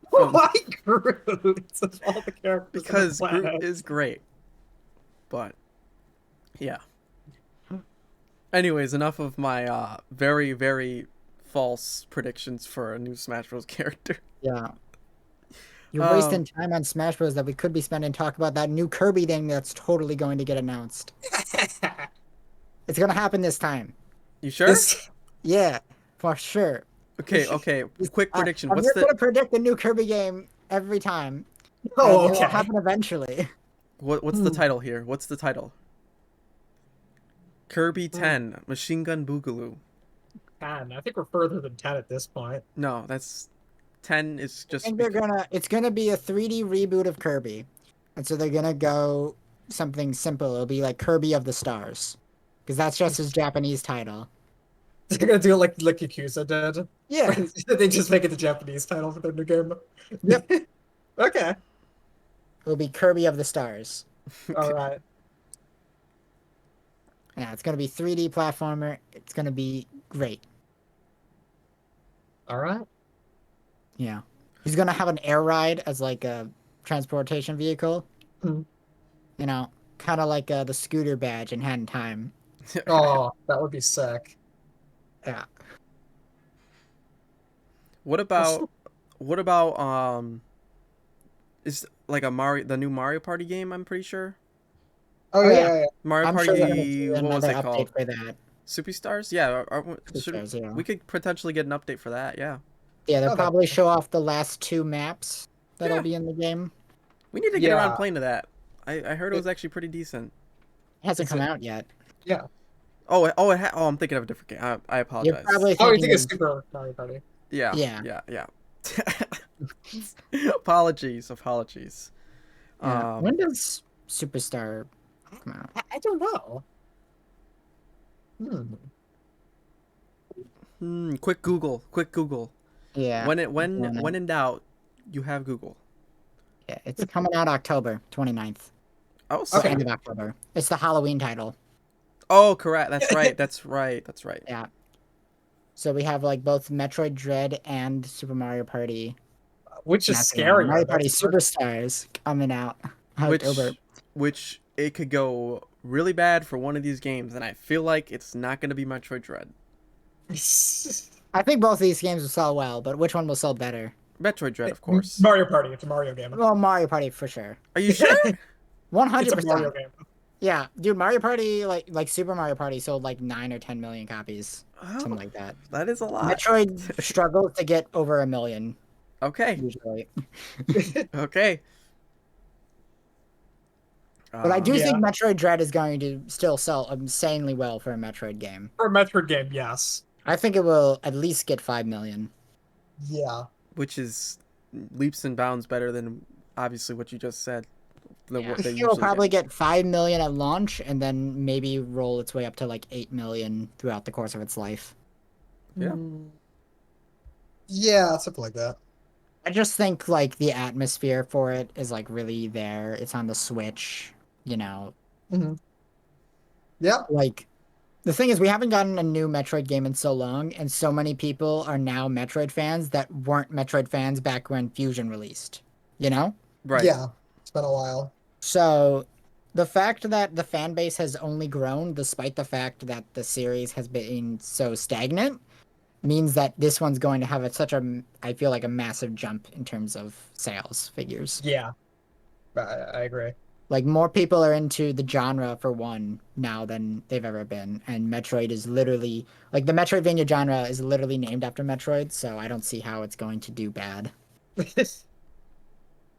Why Groot? Of all the characters because on the Groot planet. is great. But yeah. Anyways, enough of my very very false predictions for a new Smash Bros character. Yeah. You're Um, wasting time on Smash Bros. That we could be spending talk about that new Kirby thing that's totally going to get announced. It's gonna happen this time. You sure? This- Yeah, for sure. Okay. Quick prediction. I'm What's just the gonna predict a new Kirby game every time. oh, And It will okay. happen eventually. what's the title here? What's the title? Kirby 10 Machine Gun Boogaloo. 10. I think we're further than 10 at this point. No, that's 10 is I just think it's gonna be a 3D reboot of Kirby. And so they're gonna go something simple. It'll be like Kirby of the Stars. Because that's just his Japanese title. They're gonna do it like Yakuza did. Yeah. They just make it the Japanese title for their new game. Yep. Okay. It'll be Kirby of the Stars. All right. Yeah, it's gonna be 3D platformer. It's gonna be great. All right. Yeah. He's gonna have an air ride as like a transportation vehicle. Hmm. You know, kind of like the scooter badge in Hand in Time. Oh, that would be sick. Yeah. What about is like the new Mario Party game, I'm pretty sure. Oh, Oh, yeah, yeah. yeah, yeah. Mario I'm sure they're gonna Party do what was another it called? update for that. Superstars? Yeah, Superstars, yeah. we could potentially get an update for that, yeah. Yeah, they'll Oh, that- probably show off the last two maps that'll Yeah. be in the game. We need to get around Yeah. playing to that. I heard it was actually pretty decent. It hasn't Is come it- out yet. Yeah. I'm thinking of a different game. I You're apologize. probably Oh, you thinking think it's of Super Mario Party? Yeah, yeah. yeah. Apologies. Yeah. Um, When does Superstar come out? I don't know. quick Google. Yeah. When in doubt, you have Google. Yeah, it's coming out October 29th. Oh, So Okay. end of October. It's the Halloween title. Oh, correct. That's right. That's right. Yeah. So we have like both Metroid Dread and Super Mario Party. Which is Not the scary. Mario Party Superstars coming out October. Which it could go really bad for one of these games, and I feel like it's not going to be Metroid Dread. I think both of these games will sell well, but which one will sell better? Metroid Dread, of course. Mario Party. It's a Mario game. Well, Mario Party for sure. Are you sure? It's 100%. a Mario game. Yeah, dude, Mario Party like Super Mario Party sold like 9 or 10 million copies, Oh, something like that. that is a lot. Metroid struggles to get over 1 million Okay. usually. Okay. But I do Yeah. think Metroid Dread is going to still sell insanely well for a Metroid game. For a Metroid game, yes. I think it will at least get 5 million. Yeah. Which is leaps and bounds better than obviously what you just said. Yeah. What they It will usually probably get 5 million at launch and then maybe roll its way up to like 8 million throughout the course of its life. Yeah. Yeah, something like that. I just think like the atmosphere for it is like really there. It's on the Switch, you know. Yeah. Like the thing is we haven't gotten a new Metroid game in so long and so many people are now Metroid fans that weren't Metroid fans back when Fusion released, you know? Right. Yeah. It's been a while. So the fact that the fan base has only grown despite the fact that the series has been so stagnant means that this one's going to have I feel like a massive jump in terms of sales figures. Yeah. I agree. Like more people are into the genre for one now than they've ever been, and Metroid is literally like the Metroidvania genre is literally named after Metroid, so I don't see how it's going to do bad.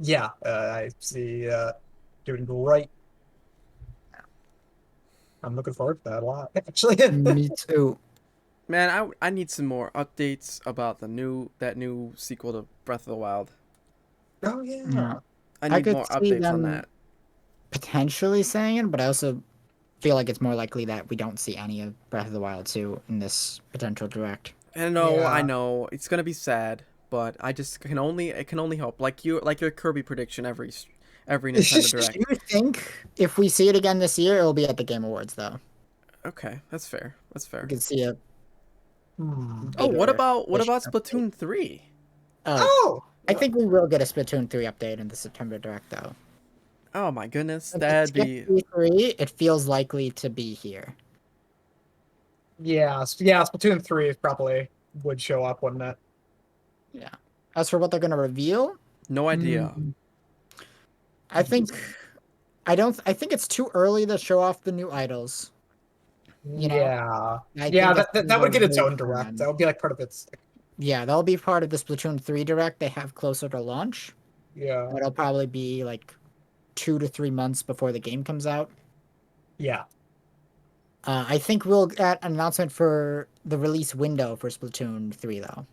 Yeah, I see doing great. I'm looking forward to that a lot, actually. Me too. Man, I need some more updates about that new sequel to Breath of the Wild. Oh yeah. Yeah. I I need could more see updates on them- that. Potentially saying it, but I also feel like it's more likely that we don't see any of Breath of the Wild 2 in this potential direct. I Yeah. know. It's gonna be sad, but it can only hope. Like your Kirby prediction every Nintendo Do Direct. you think if we see it again this year, it'll be at the Game Awards though? Okay, that's fair. We could see it. Oh, what bigger about push Splatoon 3? Oh, Oh, I think we will get a Splatoon 3 update in the September direct though. Oh my goodness, If that'd it's be E3, it feels likely to be here. yeah, yeah. Splatoon 3 probably would show up, wouldn't it? Yeah. As for what they're gonna reveal, no idea. I think I think it's too early to show off the new idols. You know? Yeah, I yeah. think That would get its really own direct. fun. That would be like part of its. Yeah, that'll be part of the Splatoon 3 direct they have closer to launch. Yeah, It'll probably be like 2 to 3 months before the game comes out. yeah. I think we'll get an announcement for the release window for Splatoon 3 though.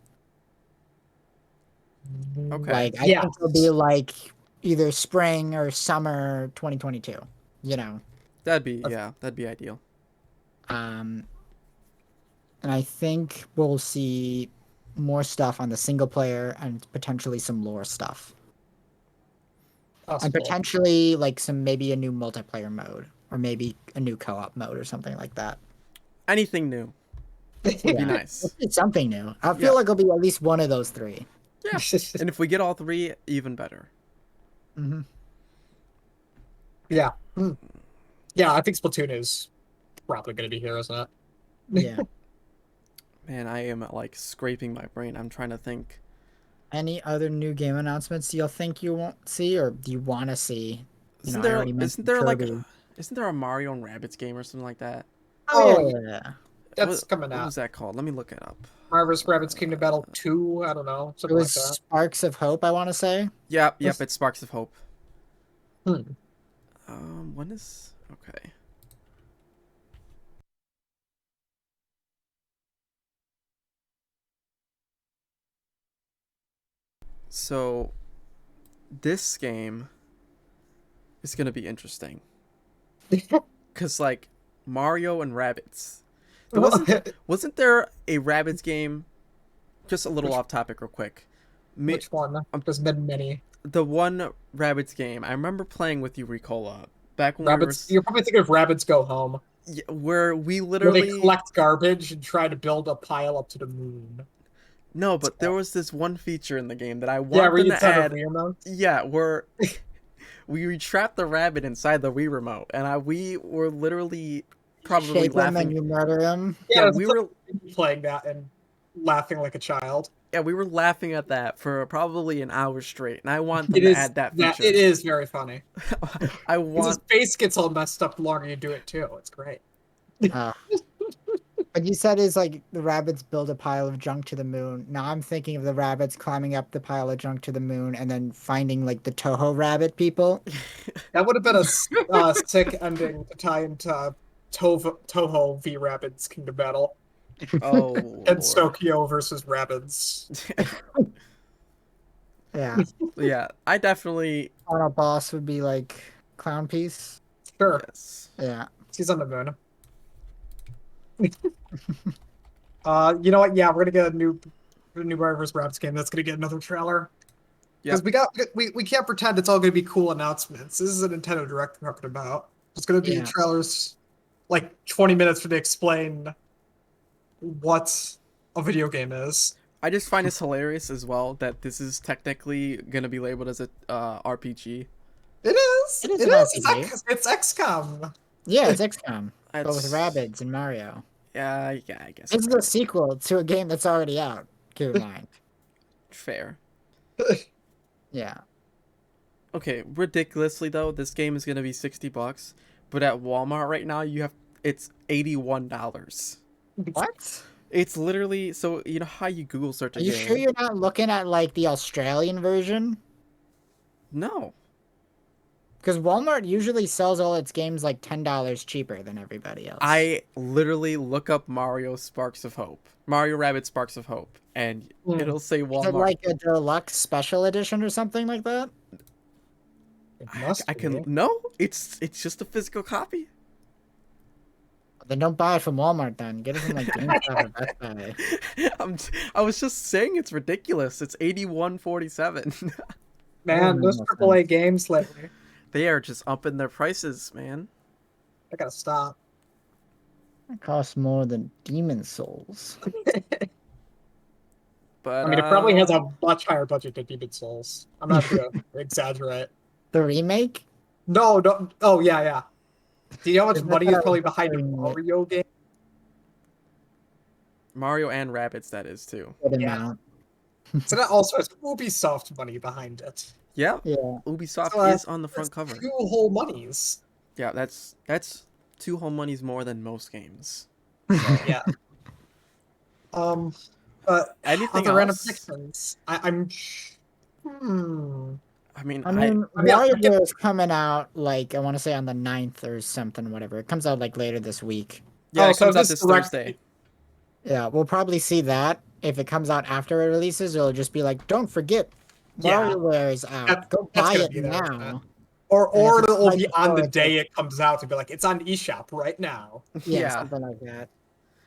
Okay. Like I Yeah. think it'll be like either spring or summer 2022. You know. That'd be ideal. And I think we'll see more stuff on the single player and potentially some lore stuff. And Possible. potentially like maybe a new multiplayer mode or maybe a new co-op mode or something like that. Anything new would be Yeah. nice. It's something new. I Yeah. feel like it'll be at least one of those three. Yeah. And if we get all three, even better. Mm-hmm. Yeah. Yeah, I think Splatoon is probably going to be here, isn't it? Yeah. Man, I am like scraping my brain. I'm trying to think. Any other new game announcements you'll think you won't see or do you want to see? Isn't I there already mentioned like Kirby. isn't there a Mario and Rabbids game or something like that? Oh, yeah. That's coming What out. was that called? Let me look it up. Marvel's Rabbids Kingdom Battle 2. I don't know, It something like was that. Sparks of Hope, I want to say. Yep, it's Sparks of Hope. Hmm. When is okay? So this game is gonna be interesting because like Mario and rabbits. Wasn't there a rabbits game? Just a little which off topic, real quick. Me, which one? um, There's been many. the one rabbits game I remember playing with you, Ricola, back when we were Rabbits. You're probably thinking of Rabbids Go Home, where we where they literally collect garbage and try to build a pile up to the moon. no, It's but there was this one feature in the game that I Yeah, want where them you to set a add. remote. Yeah, where we trapped the rabbit inside the Wii remote, and we were literally probably Shake him and laughing. you murder him. Yeah, Yeah, it's like playing that and laughing like a child. we were laughing at that for probably an hour straight, and I want them It to is add that that it feature. is very funny I because his want. face gets all messed up the longer you do it too. It's great. Uh, but you said is like the rabbits build a pile of junk to the moon. Now I'm thinking of the rabbits climbing up the pile of junk to the moon and then finding like the Toho rabbit people. That would have been a sick ending to tie into Toho v Rabbids Kingdom Battle Oh and Lord. Stokio versus Rabbids. Yeah. Yeah, I definitely Final boss would be like Clown Piece. Sure, yes. Yeah. he's on the moon. You know what? Yeah, we're gonna get a new Mario vs. Rabbids game. That's gonna get another trailer because Yep. we can't pretend it's all gonna be cool announcements. This is a Nintendo Direct we're talking about. It's gonna be Yeah. trailers, like 20 minutes for to explain what a video game is. I just find this hilarious as well that this is technically gonna be labeled as a RPG. It is. It is It an is. RPG. It's XCOM. Yeah, it's XCOM, but with That's rabbits and Mario. yeah, I guess This you're is a right. sequel to a game that's already out. Keep in mind. Fair. Yeah. Okay, ridiculously though, this game is gonna be $60, but at Walmart right now it's $81. What? It's literally so you know how you Google search Are a you sure game? you're not looking at like the Australian version? No, Because Walmart usually sells all its games like $10 cheaper than everybody else. I literally look up Mario Rabbit Sparks of Hope, and Hmm. it'll say Is it Walmart. like a deluxe special edition or something like that? It I, must I can be. no, it's just a physical copy. Then don't buy it from Walmart then. Get it from like GameStop or Best Buy. I was just saying it's ridiculous. It's 81.47. Man, make those no AAA sense. games lately. They are just upping their prices, man. I gotta stop. It costs more than Demon Souls. But I mean, it probably has a much higher budget than Demon Souls. I'm not gonna exaggerate. The remake? No, no. Oh, yeah, yeah. Do you know how much Is that money is a probably behind a remake? Mario game? Mario and Rabbids that is too. Good Yeah. amount. So that also has Ubisoft money behind it. Yeah, Yeah. Ubisoft So is on the that's front cover. two whole monies. Yeah, that's two home monies more than most games. Yeah. Um, but Anything other random else? predictions. I'm. Hmm. I mean, I mean, I mean, WarioWare is coming out like I want to say on the 9th or something, whatever. It comes out like later this week. yeah, it so comes out this this direct. Thursday. Yeah, we'll probably see that. If it comes out after it releases, it'll just be like, don't forget, Yeah, WarioWare is out. Go that's buy gonna it be there. Isn't it? now. And if Or it's it'll right be on before, the it's like, day it comes out to be like it's on eShop right now. yeah, Yeah. something like that.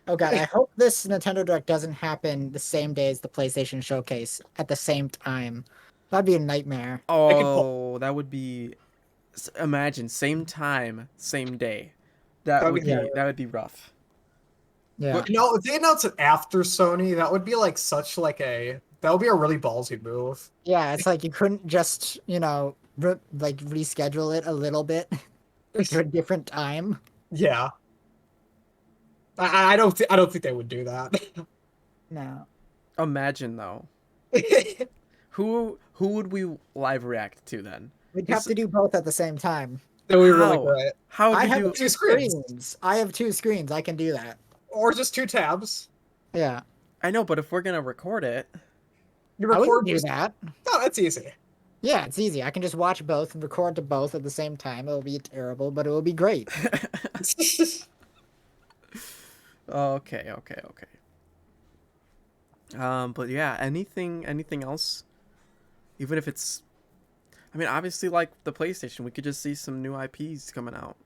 Oh god, I hope this Nintendo Direct doesn't happen the same day as the PlayStation Showcase at the same time. That'd be a nightmare. They could pull. Oh, that would be. Imagine same time, same day. That would be Yeah. That would be rough. Yeah. You know, if they announce it after Sony, that would be like such like a that would be a really ballsy move. Yeah, it's like you couldn't just, like reschedule it a little bit to a different time. Yeah, I don't think they would do that. No. Imagine though. Who would we live react to then? We'd have to do both at the same time. That would be really How? great. How would I we have do? two screens. I have two screens. I can do that. or just 2 tabs. Yeah, I know, but if we're gonna record it, You I would record do just that. no, that's easy. Yeah, it's easy. I can just watch both and record to both at the same time. It'll be terrible, but it will be great. okay, okay, okay. But yeah, anything else? Even if it's, I mean, obviously, like the PlayStation, we could just see some new IPs coming out.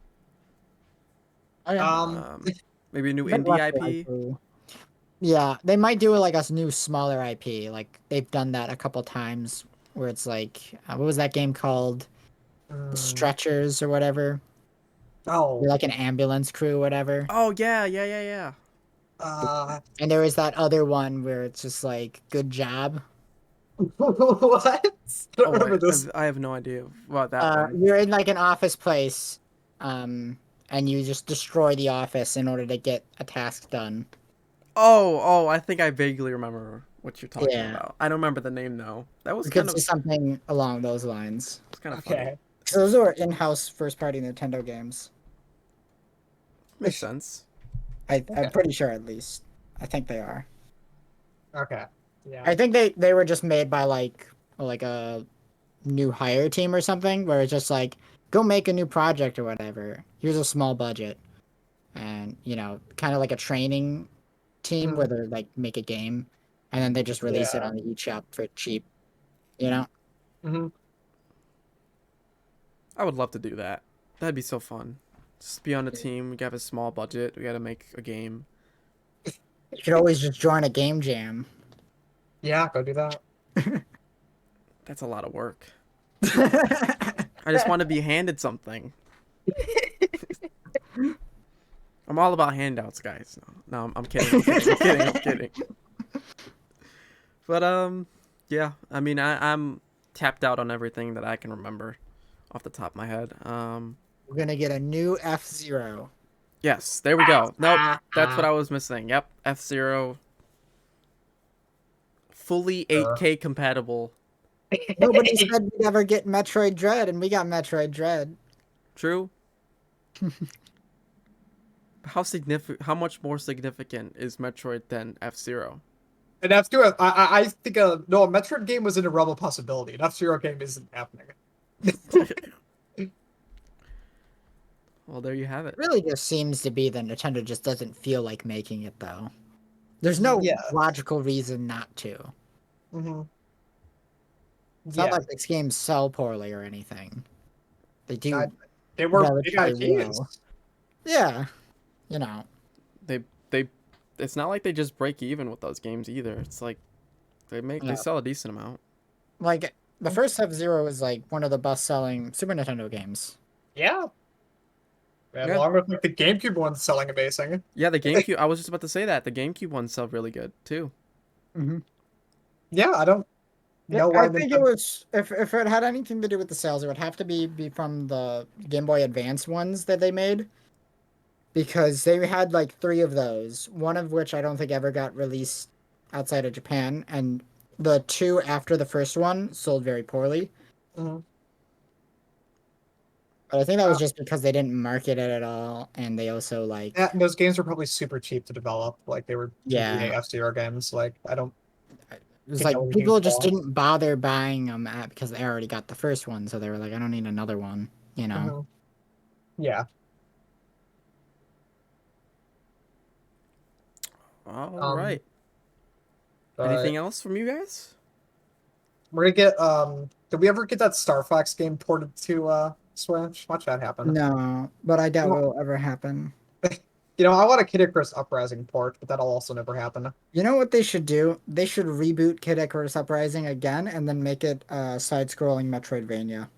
Oh yeah, um, Maybe a new bit indie less IP. likely. Yeah, they might do like a new smaller IP. Like they've done that a couple times, where it's like, what was that game called? The mm, Stretchers or whatever. oh, You're like an ambulance crew, or whatever. Oh yeah, yeah, yeah, yeah. uh, And there was that other one where it's just like, good job. what? I don't Oh, remember this. I have no idea about that one. You're in like an office place, and you just destroy the office in order to get a task done. Oh, I think I vaguely remember what you're talking Yeah, about. I don't remember the name though. That was we kind could of see something along those lines. funny. Okay. So those are in-house first-party Nintendo games. Makes sense. I'm pretty sure, at least. I think they are. Okay. Yeah. I think they were just made by like a new hire team or something, where it's just like, go make a new project or whatever. Here's a small budget, and kind of like a training team where Mhm. they like make a game, and then they just release it Yeah. on the eShop for cheap. You know, Hmm. I would love to do that. That'd be so fun. Just be on a team. We have a small budget. We got to make a game. you could always just join a game jam. Yeah, go do that. That's a lot of work. I just want to be handed something. I'm all about handouts, guys. No, I'm kidding. I'm kidding. I'm kidding. I'm kidding. But yeah. I mean, I'm tapped out on everything that I can remember off the top of my head. We're gonna get a new F-Zero. Yes, there we go. Nope, that's what I was missing. Yep, F-Zero, fully Sure. 8K compatible. Nobody said we'd ever get Metroid Dread, and we got Metroid Dread. True. How significant? How much more significant is Metroid than F-Zero? And F-Zero, I think no, a Metroid game was in a realm of possibility. An F-Zero game isn't happening. Well, there you have it. Really just seems to be that Nintendo just doesn't feel like making it, though. There's no Yeah. logical reason not to. Hmm. It's Yeah. not like these games sell poorly or anything. They do I- They were big relatively IPs. well. Yeah, you know. They. It's not like they just break even with those games either. It's like they Yeah. sell a decent amount. Like, the first F-Zero is like one of the best-selling Super Nintendo games. Yeah. And Yeah. along with like the GameCube ones selling amazing. Yeah, the GameCube. I was just about to say that the GameCube ones sell really good too. Mm-hmm. Yeah, I don't Yeah, know why I think it was, if it had anything to do with the sales, it would have to be from the Game Boy Advance ones that they made, because they had like 3 of those, one of which I don't think ever got released outside of Japan, and the 2 after the first one sold very poorly. Mhm. But I think that was just because they didn't market it at all, and they also like, Yeah, and those games were probably super cheap to develop. Like they were yeah, GBA F-Zero games. Like I don't it was think like that was people even just flawed. didn't bother buying them because they already got the first one, so they were like, I don't need another one, you know. Mhm. Yeah. All Um, right. but Anything else from you guys? we're gonna get did we ever get that Star Fox game ported to Switch? Watch that happen. No, but I doubt it Well, will ever happen. I want a Kid Icarus Uprising port, but that'll also never happen. You know what they should do? They should reboot Kid Icarus Uprising again and then make it side-scrolling Metroidvania.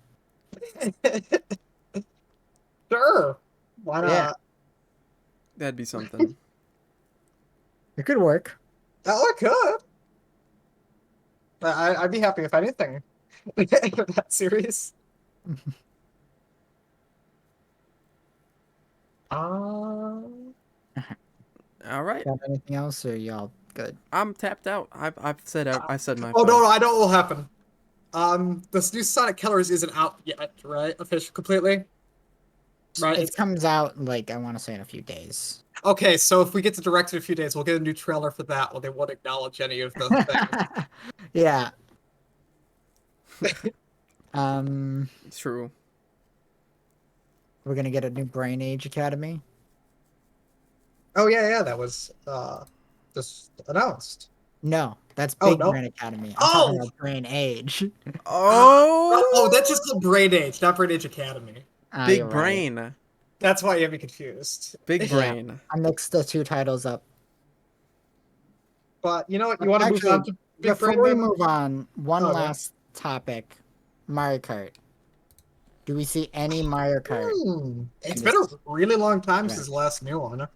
Sure. Why Yeah, not? That'd be something. it could work. Oh, it could. I'd be happy if anything. That series. Um, All right. Got anything else, or y'all good? I'm tapped out. I said my oh fill. no, I know what will happen. This new Sonic Killers isn't out yet, right? Official completely. Right. It comes out like, I want to say, in a few days. Okay, so if we get to direct in a few days, we'll get a new trailer for that. Well, they won't acknowledge any of the things. Yeah. Um, True. we're gonna get a new Brain Age Academy. Oh yeah, that was just announced. No, that's Oh Big no. Brain Academy. I'm talking Oh, about Brain Age. that's just Oh, the Brain Age, not Brain Age Academy. Ah, you're big right. brain. That's why you have me confused. Big Yeah, brain. I mixed the two titles up. But you know what? You want to move Actually, on to Big before Brain we then? move on, one Okay. last topic: Mario Kart. Do we see any Mario Kart It's in been a this really long time since event? the last new one.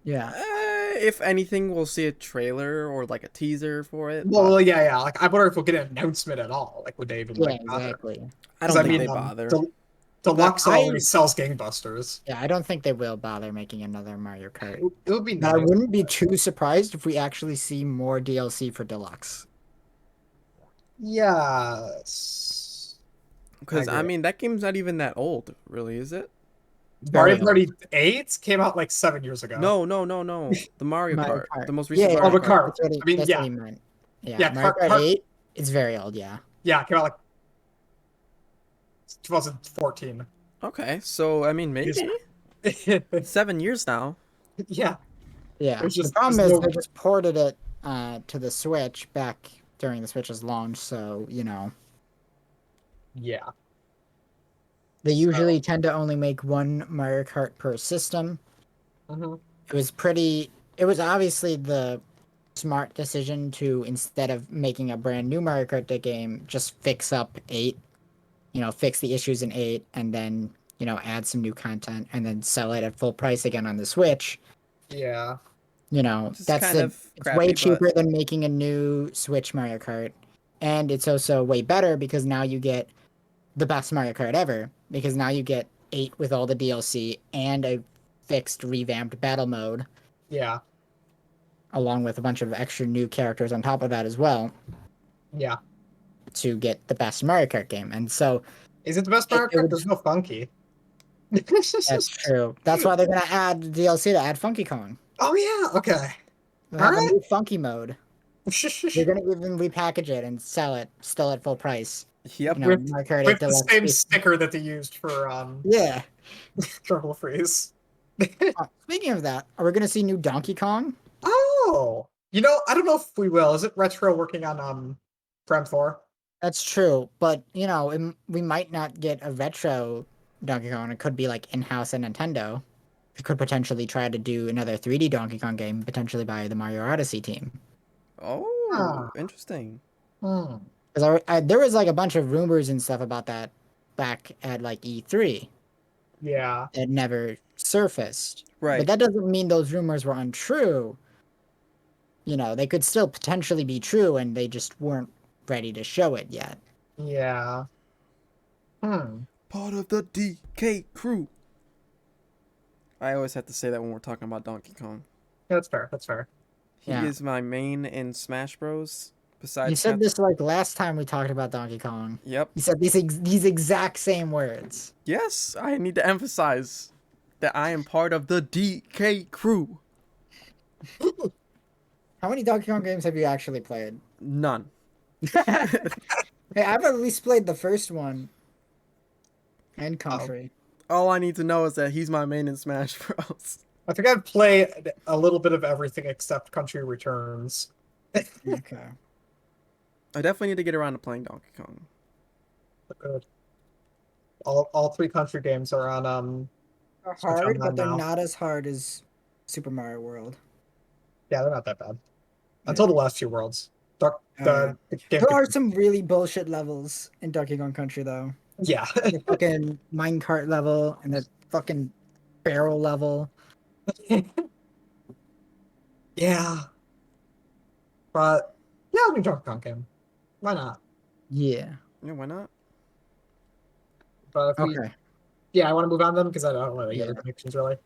Yeah, If anything, we'll see a trailer or like a teaser for it, Well, but yeah. Like, I wonder if we'll get an announcement at all. Like, would they even yeah, like bother? exactly. I Because don't I think they mean, bother. But Deluxe already sells gangbusters. yeah, I don't think they will bother making another Mario Kart. It would be But I nice. wouldn't be too surprised if we actually see more DLC for Deluxe. Yes. I Because I agree. mean, that game's not even that old, really, is it? Very Mario old. Party 8 came out like 7 years ago. No, no, no, no. The Mario Mario Kart, Kart. the most Yeah, recent yeah, Oh, Mario the Kart. cart. I mean, that's what yeah, he meant. Yeah, yeah, Mario Kart cart. 8, it's very old, yeah. Yeah, it came out like 2014. Okay, so I mean, maybe It's- 7 years now. yeah, Yeah. The there's problem is they no. just ported it to the Switch back during the Switch's launch, so, Yeah. they So. usually tend to only make one Mario Kart per system. Mhm. It was obviously the smart decision to, instead of making a brand new Mario Kart game, just fix up 8, fix the issues in 8, and then, add some new content and then sell it at full price again on the Switch. Yeah. Which is kind of It's way crappy, but cheaper than making a new Switch Mario Kart. And it's also way better because now you get the best Mario Kart ever, because now you get 8 with all the DLC and a fixed revamped battle mode, Yeah. along with a bunch of extra new characters on top of that as well, Yeah. to get the best Mario Kart game. And so Is it the best Mario it Kart? would. There's no funky. That's true. That's why they're gonna add DLC to add Funky Kong. Oh yeah. Okay. They'll All have a right. new Funky mode. They're gonna even repackage it and sell it still at full price. yep. with Mario Kart 8 with the Deluxe. same sticker that they used for Yeah. Trouble Freeze. Speaking of that, are we gonna see new Donkey Kong? Oh, I don't know if we will. Is it Retro working on Prime 4? That's true, but we might not get a retro Donkey Kong. It could be like in-house at Nintendo. We could potentially try to do another 3D Donkey Kong game, potentially by the Mario Odyssey team. Oh, Ah. interesting. Hmm. Because there was like a bunch of rumors and stuff about that back at like E3. Yeah. It never surfaced. But Right. that doesn't mean those rumors were untrue. They could still potentially be true and they just weren't ready to show it yet. Yeah. Hmm. Part of the DK crew. I always have to say that when we're talking about Donkey Kong. That's fair. That's fair. He Yeah. is my main in Smash Bros. Besides, You said this like last time we talked about Donkey Kong. Yep. You said these exact same words. Yes, I need to emphasize that I am part of the DK crew. How many Donkey Kong games have you actually played? None. Hey, I've at least played the first one and Country. All I need to know is that he's my main in Smash Bros. I think I'd play a little bit of everything except Country Returns. Okay. I definitely need to get around to playing Donkey Kong. Good. All 3 country games are on They're Switch hard, Online but they're now. not as hard as Super Mario World. Yeah, they're not that bad. Until the last few worlds. The game There are some really bullshit levels in Donkey Kong Country, though. Yeah. The fucking minecart level and the fucking barrel level. Yeah. But yeah, I'll do Donkey Kong game. Why not? Yeah. Yeah, why not? But if we Okay. yeah, I want to move on then because I don't really get Yeah. any predictions really.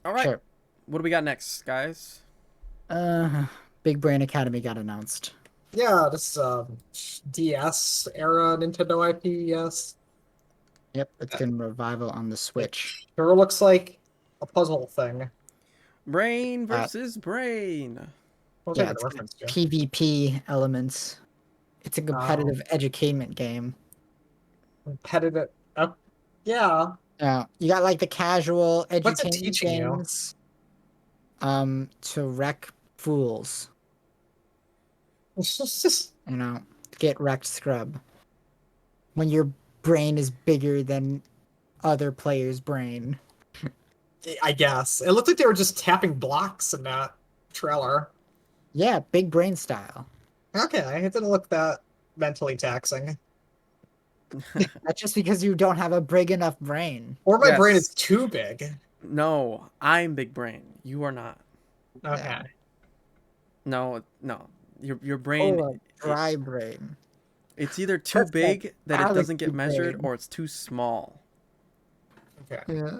All right. Sure. What do we got next, guys? Big Brain Academy got announced. Yeah, this DS era Nintendo IP, yes. Yep, it's getting revival on the Switch. Sure looks like a puzzle thing. Brain Uh, versus brain. What was I yeah, even it's got reference to? PvP elements. It's a competitive edutainment game. Competitive. Yeah. You got like the casual What's it edutainment teaching you? games. To wreck fools. It's just Get wrecked, scrub. When your brain is bigger than other players' brain. I guess it looked like they were just tapping blocks in that trailer. Yeah, big brain style. Okay, it didn't look that mentally taxing. That's just because you don't have a big enough brain. Or my brain is Yes. too big. No, I'm big brain. You are not. Okay. Yeah. No, no. Your brain, Oh, a it, dry brain. it's either too That's that big that it doesn't galaxy get measured, brain. or it's too small. Okay. Yeah.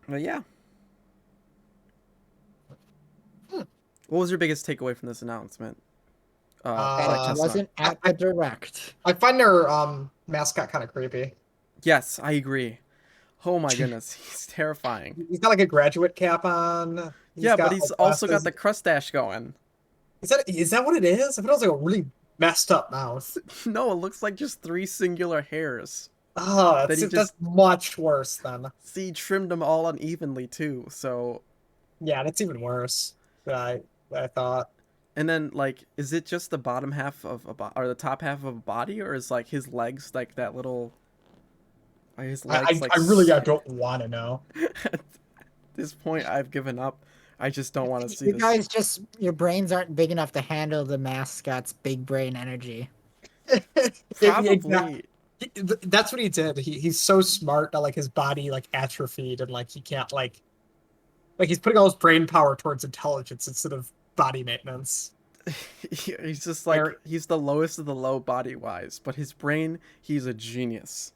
But yeah. Hmm. What was your biggest takeaway from this announcement? That it Black Chestnut. wasn't at the direct. I find their mascot kind of creepy. Yes, I agree. Oh my goodness, he's terrifying. He's got like a graduate cap on. He's Yeah, but got he's like also got glasses. the crustache going. Is that what it is? I thought it was like a really messed up mouth. No, it looks like just three singular hairs Oh, that he that's just much worse then. see trimmed them all unevenly too. So, Yeah, that's even worse. I thought. and then like, is it just the bottom half of or the top half of a body, or is like his legs like that little? Are his legs like? I really I don't want to know. At this point, I've given up. I just don't want to see You this. guys just, your brains aren't big enough to handle the mascot's big brain energy. Probably. That's what he did. He's so smart that like his body like atrophied and like he can't like he's putting all his brain power towards intelligence instead of body maintenance. He's just like he's the lowest of the low body wise, but his brain, he's a genius.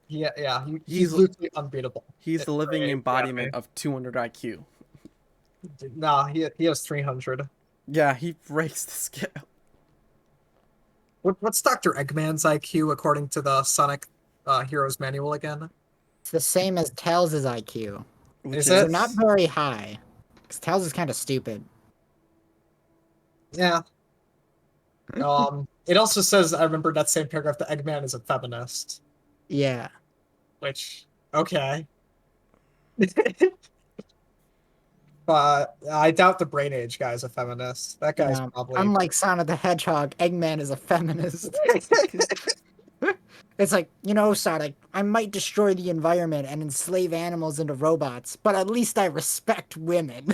Yeah, he's He's literally unbeatable. he's the living Great, embodiment of 200 IQ. No, he has 300. Yeah, he breaks the scale. What's Dr. Eggman's IQ according to the Sonic Heroes Manual again? It's the same as Tails' IQ. Which Is So it? not very high. Because Tails is kind of stupid. Yeah. It also says I remember that same paragraph that Eggman is a feminist, Yeah. which okay. But I doubt the Brain Age guy's a feminist. That guy's probably Unlike Sonic the Hedgehog, Eggman is a feminist. It's like, Sonic, I might destroy the environment and enslave animals into robots, but at least I respect women.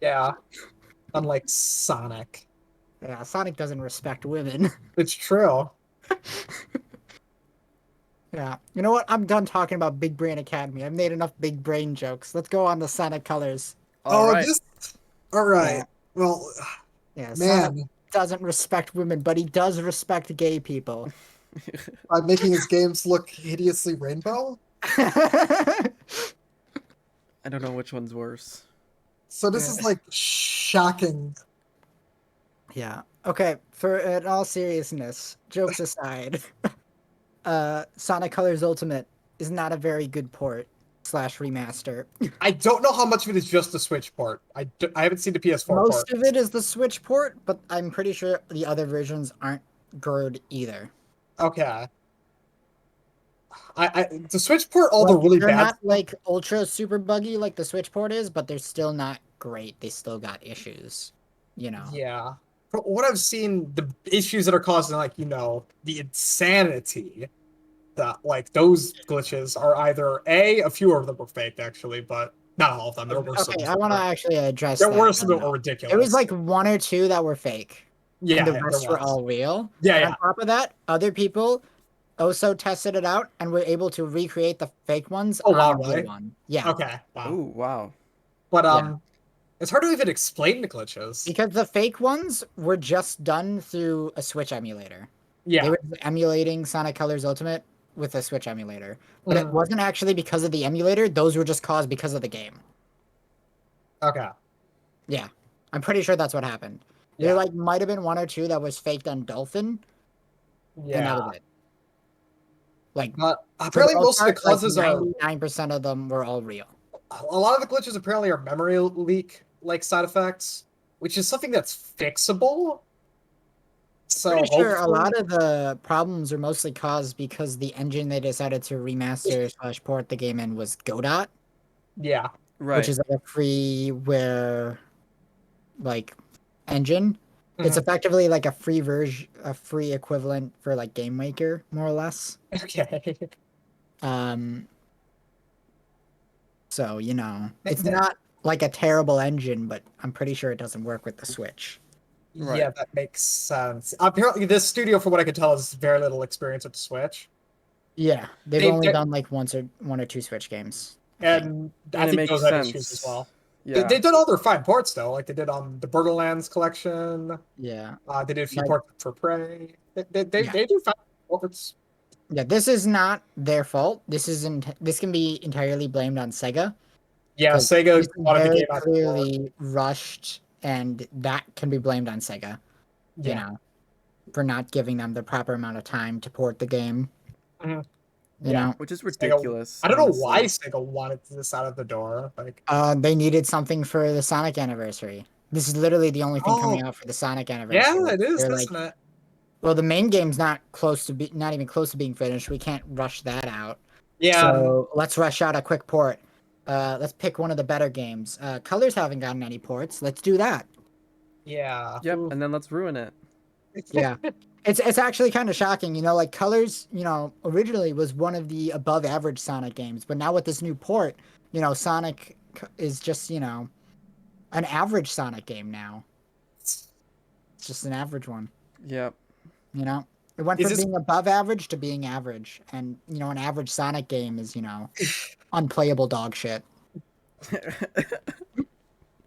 yeah. Unlike Sonic. Yeah, Sonic doesn't respect women. It's true. Yeah. You know what? I'm done talking about Big Brain Academy. I've made enough big brain jokes. Let's go on to Sonic Colors. All right. All right. Yeah. Well, Yeah, Sonic man, doesn't respect women, but he does respect gay people. by making his games look hideously rainbow. I don't know which one's worse. So this is like shocking. Yeah. Okay, in all seriousness, jokes aside, Sonic Colors Ultimate is not a very good port / remaster. I don't know how much of it is just the Switch port. I haven't seen the PS4 Most port. of it is the Switch port, but I'm pretty sure the other versions aren't good either. Okay. The Switch port, all the really they're bad. not like ultra super buggy like the Switch port is, but they're still not great. They still got issues, Yeah. From what I've seen, the issues that are causing like the insanity that like those glitches are either a few of them were faked actually, but not all of them. There were some. Okay, I want to actually address There that. were some that were ridiculous. There was like one or two that were fake. Yeah, and the yeah, rest there were was. all real. Yeah, and yeah. on top of that, other people also tested it out and were able to recreate the fake ones Oh, wow, on the real really? one. Yeah. Okay. Wow. Ooh, wow. But Yeah. it's hard to even explain the glitches. Because the fake ones were just done through a Switch emulator. Yeah. They were emulating Sonic Colors Ultimate with a Switch emulator. But it wasn't actually because of the emulator, those were just caused because of the game. Okay. Yeah. I'm pretty sure that's what happened. Yeah. There might have been one or two that was faked on Dolphin. Yeah. And that was it. Like But for the apparently, most most of the part, like causes are 99% of them were all real. a lot of the glitches apparently are memory leak like side effects, which is something that's fixable. So Pretty sure a hopefully, lot of the problems are mostly caused because the engine they decided to remaster slash port the game in was Godot, yeah. which Right. is like a freeware like engine. It's Mhm. effectively like a free version, a free equivalent for like Game Maker, more or less. Okay. Um, so it's That- not like a terrible engine, but I'm pretty sure it doesn't work with the Switch. Right. Yeah, that makes sense. Apparently, this studio, from what I can tell, has very little experience with the Switch. Yeah, they've They, only they done like one or two Switch games, I think. and I And it think makes those had issues as sense. well. They Yeah. did other fine ports though, like they did on the Borderlands collection. Yeah, They did a few like ports for Prey. yeah, They do fine ports. yeah. This is not their fault. This can be entirely blamed on Sega Yeah, because this Sega is wanted the very game out the door. clearly rushed, and that can be blamed on Sega. You Yeah. know, for not giving them the proper amount of time to port the game. Mhm. You Yeah. know, Which is Sega. ridiculous, I don't know why honestly. Sega wanted this out of the door. Like, they needed something for the Sonic anniversary. This is literally the only thing coming oh, out for the Sonic yeah, anniversary. it is, They're isn't like, it? well, the main game's not even close to being finished. We can't rush that out. Yeah, So let's rush out a quick port. Let's pick one of the better games. Colors haven't gotten any ports. Let's do that. yeah. Yep. Ooh. And then let's ruin it. Yeah. It's actually kind of shocking, like Colors, originally was one of the above average Sonic games, but now with this new port, Sonic is just, an average Sonic game now. It's just an average one, Yep. you know? It went Is from this being above average to being average, and an average Sonic game is, unplayable dog shit.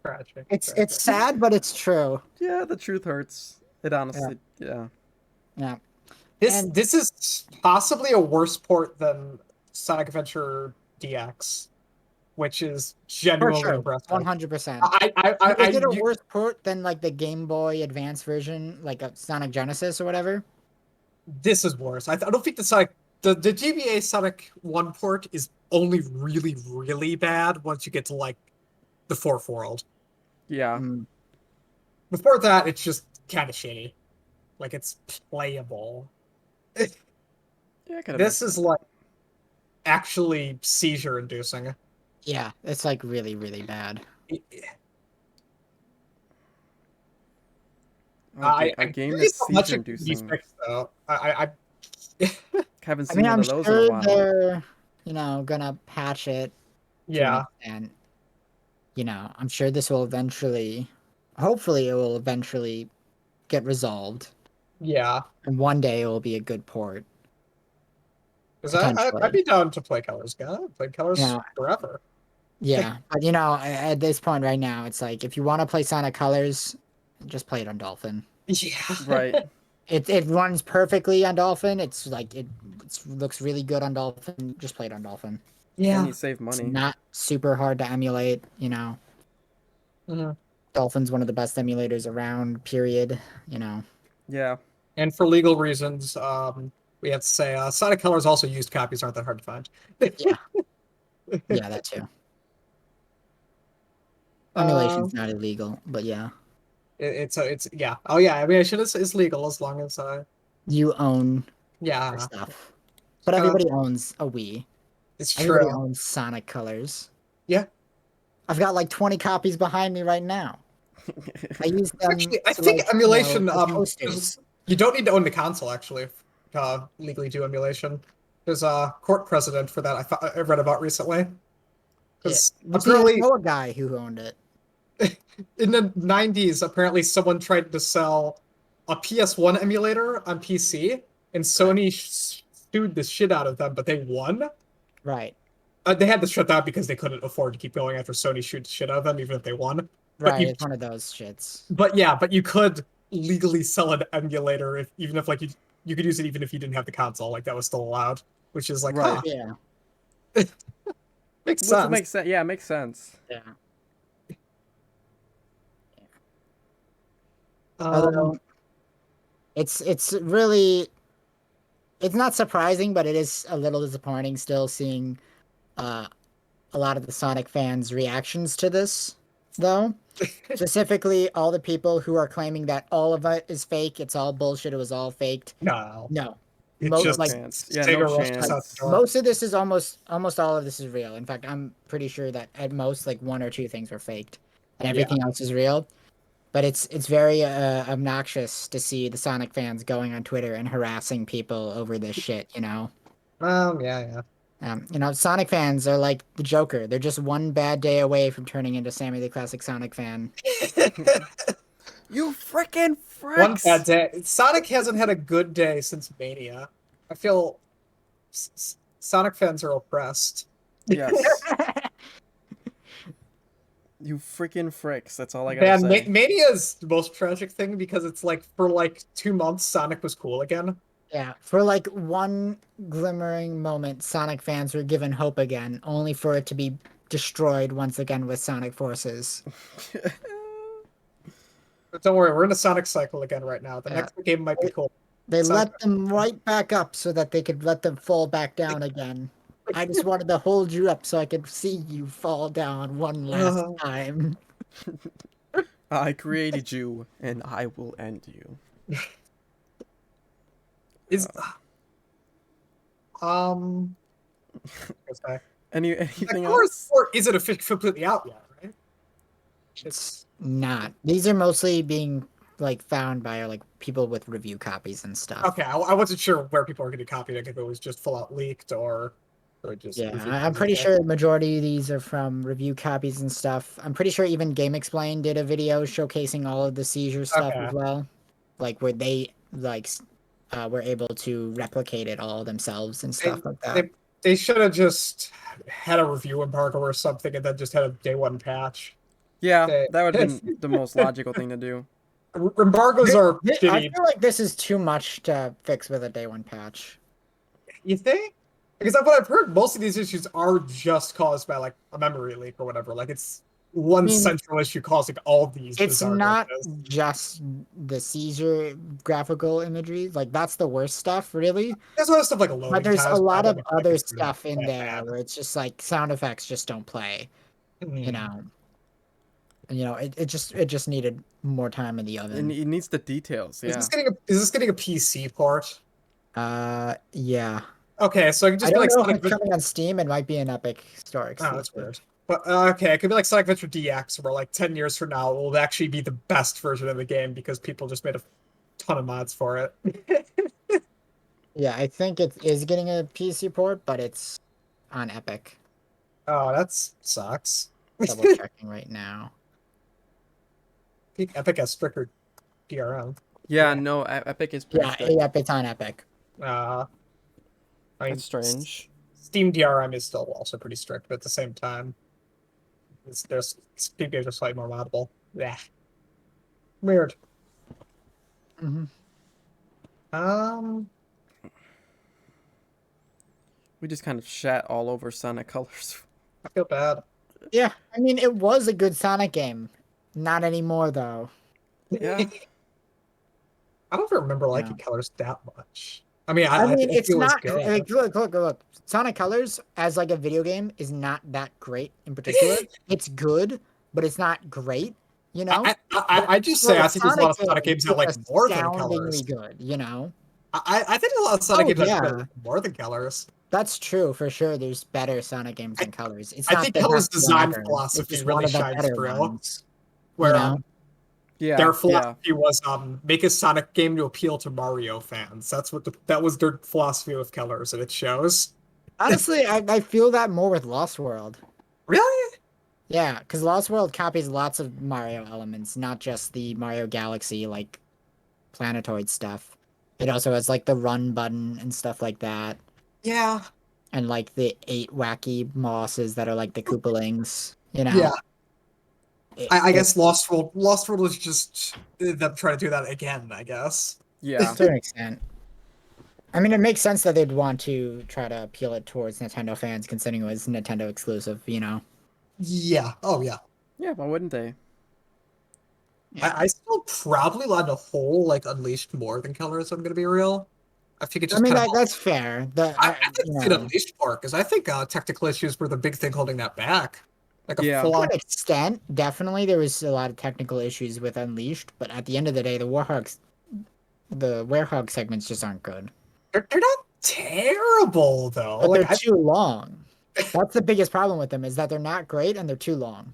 tragic? It's Tragic. sad, but it's true. Yeah, the truth hurts. It Yeah, honestly, yeah. yeah. This And this is possibly a worse port than Sonic Adventure DX, which is for genuinely sure, impressive. 100%. Is it a You, worse port than like the Game Boy Advance version, like a Sonic Genesis or whatever? this is worse. I don't think the GBA Sonic 1 port is only really, really bad once you get to like the fourth world. Yeah. Mm, Before that, it's just kind of shitty. Like it's playable. Yeah, I can This imagine is that. like actually seizure inducing. yeah, it's like really, really bad. Oh, a I'm game curious that's how much seizure it can be inducing. fixed though. Haven't I seen mean, one I'm of those in a sure while. they're, gonna patch it to an Yeah, extent. I'm sure this will eventually, hopefully, it will eventually get resolved, yeah. and one day it will be a good port, Because I'd potentially. be down to play Colors again. I've played You Colors know, forever. yeah, but at this point right now, it's like if you want to play Sonic Colors, just play it on Dolphin. Yeah. Right. It runs perfectly on Dolphin. It's like looks really good on Dolphin. Just play it on Dolphin. And Yeah. you save It's money. not super hard to emulate. Mhm. Dolphin's one of the best emulators around. Period. Yeah. And for legal reasons, we have to say Sonic Colors also used copies aren't that hard to find. Yeah, yeah, that too. uh, Emulation's not illegal, but yeah, it's yeah. Oh yeah, I mean, it's legal as long as you own your yeah. stuff. But Uh, everybody owns a Wii. it's Everybody true. owns Sonic Colors. Yeah. I've got like 20 copies behind me right now. I use them Actually, I to think emulation, as posters. you don't need to own the console actually to legally do emulation. There's a court precedent for that I read about recently. Yeah. Because You see, I apparently know a guy who owned it. in the 90s, apparently someone tried to sell a PS1 emulator on PC, and Right. Sony sued the shit out of them, but they won. Right. They had to shut down because they couldn't afford to keep going after Sony shoot the shit out of them, even if they won. But Right. It's one of those shits. but you could legally sell an emulator if even if like you could use it even if you didn't have the console, like that was still allowed, which is like, Right. huh, Yeah. makes Which would sense. make sense. Yeah, it makes sense. Yeah. Um, Although it's really it's not surprising, but it is a little disappointing still seeing a lot of the Sonic fans' reactions to this, though. Specifically, all the people who are claiming that all of it is fake, it's all bullshit, it was all faked. No, No. it's Most just No like chance. Yeah, no Sega rushed us out the chance. door. most of this is almost all of this is real. In fact, I'm pretty sure that at most like one or two things were faked and everything else is real. But it's very obnoxious to see the Sonic fans going on Twitter and harassing people over this shit, you know. Yeah. Sonic fans are like the Joker. They're just one bad day away from turning into Sammy the Classic Sonic fan. You freaking One bad fricks! day. Sonic hasn't had a good day since Mania. I feel Sonic fans are oppressed. Yes. You freaking fricks. That's all I gotta Man, say. Mania is the most tragic thing because it's like for like 2 months Sonic was cool again. Yeah, for like one glimmering moment, Sonic fans were given hope again, only for it to be destroyed once again with Sonic forces. But don't worry, we're in a Sonic cycle again right now. The Yeah. next game might be cool. They Sonic let them right back up so that they could let them fall back down again. I just wanted to hold you up so I could see you fall down one last time. I created you, and I will end you. is um okay. Anything Colors else? 4 isn't completely out yet, right? It's not. These are mostly being like found by like people with review copies and stuff. Okay, I wasn't sure where people are going to copy it, if it was just full out leaked or just Yeah, review I'm copies. pretty sure the majority of these are from review copies and stuff. I'm pretty sure even Game Explain did a video showcasing all of the seizure stuff Okay. as well, like where they were able to replicate it all themselves and stuff like that. They should have just had a review embargo or something and then just had a day one patch. Yeah, They, that would have been the most logical thing to do. embargoes are I shitty. feel like this is too much to fix with a day one patch. You think? Because what I've heard, most of these issues are just caused by like a memory leak or whatever. Like it's one central issue causing all these It's bizarre not glitches. just the seizure graphical imagery. Like that's the worst stuff, really. There's other stuff like a loading But there's a times, lot of like, other it's stuff in that there bad. where it's just like sound effects just don't play. You know. And, it just needed more time in the oven. It needs the details. Is Yeah. this getting a PC port? Yeah. Okay, so I can I just be don't like know if Sonic it's coming on Steam. It might be an Epic Store Oh, exclusive. that's weird. But okay, it could be like Sonic Adventure DX, where like 10 years from now it will actually be the best version of the game because people just made a ton of mods for it. Yeah, I think it is getting a PC port, but it's on Epic. Oh, that sucks. Double checking right now. I think Epic has stricter DRM. Yeah, no, Epic is pretty Yeah, strict. yep, it's on Epic. I mean, That's strange. Steam DRM is still also pretty strict, but at the same time, there's Steam games are slightly more moddable. Yeah, weird. Mm-hmm. We just kind of shat all over Sonic Colors. I feel bad. Yeah, I mean, it was a good Sonic game. Not anymore, though. Yeah. I don't remember liking Colors that much. I mean, I mean, think it's it was not good. like look. Sonic Colors as like a video game is not that great in particular. It's good, but it's not great. You know, I just say I think there's a lot of Sonic games that like it's more than astoundingly Colors. good. You know, I think a lot of Sonic games yeah. that like more than Colors. That's true for sure. There's better Sonic games than Colors. It's I not think the Colors' best one design ever. philosophy It's really one of the shines better through. ones. Where You know? Yeah. Their philosophy was make a Sonic game to appeal to Mario fans. That was their philosophy with Colors, and it shows. Honestly, I feel that more with Lost World. Really? Yeah, because Lost World copies lots of Mario elements, not just the Mario Galaxy like planetoid stuff. It also has like the run button and stuff like that. Yeah. And like the 8 wacky mosses that are like the Koopalings, you know. Yeah. I guess Lost World was just them trying to do that again, I guess. Yeah. To an extent. I mean, it makes sense that they'd want to try to appeal it towards Nintendo fans, considering it was Nintendo exclusive, you know? Yeah. Oh, yeah. Yeah, why wouldn't they? Yeah. I still probably on the whole like Unleashed more than Colors, I'm gonna be real. I think it I just mean kind of. that's fair. I think You it's the know, Unleashed part because I think technical issues were the big thing holding that back. Like a Yeah. full to on. an extent, definitely there was a lot of technical issues with Unleashed, but at the end of the day, the Werehog segments just aren't good. They're not terrible though. But Like they're too long. That's the biggest problem with them is that they're not great and they're too long.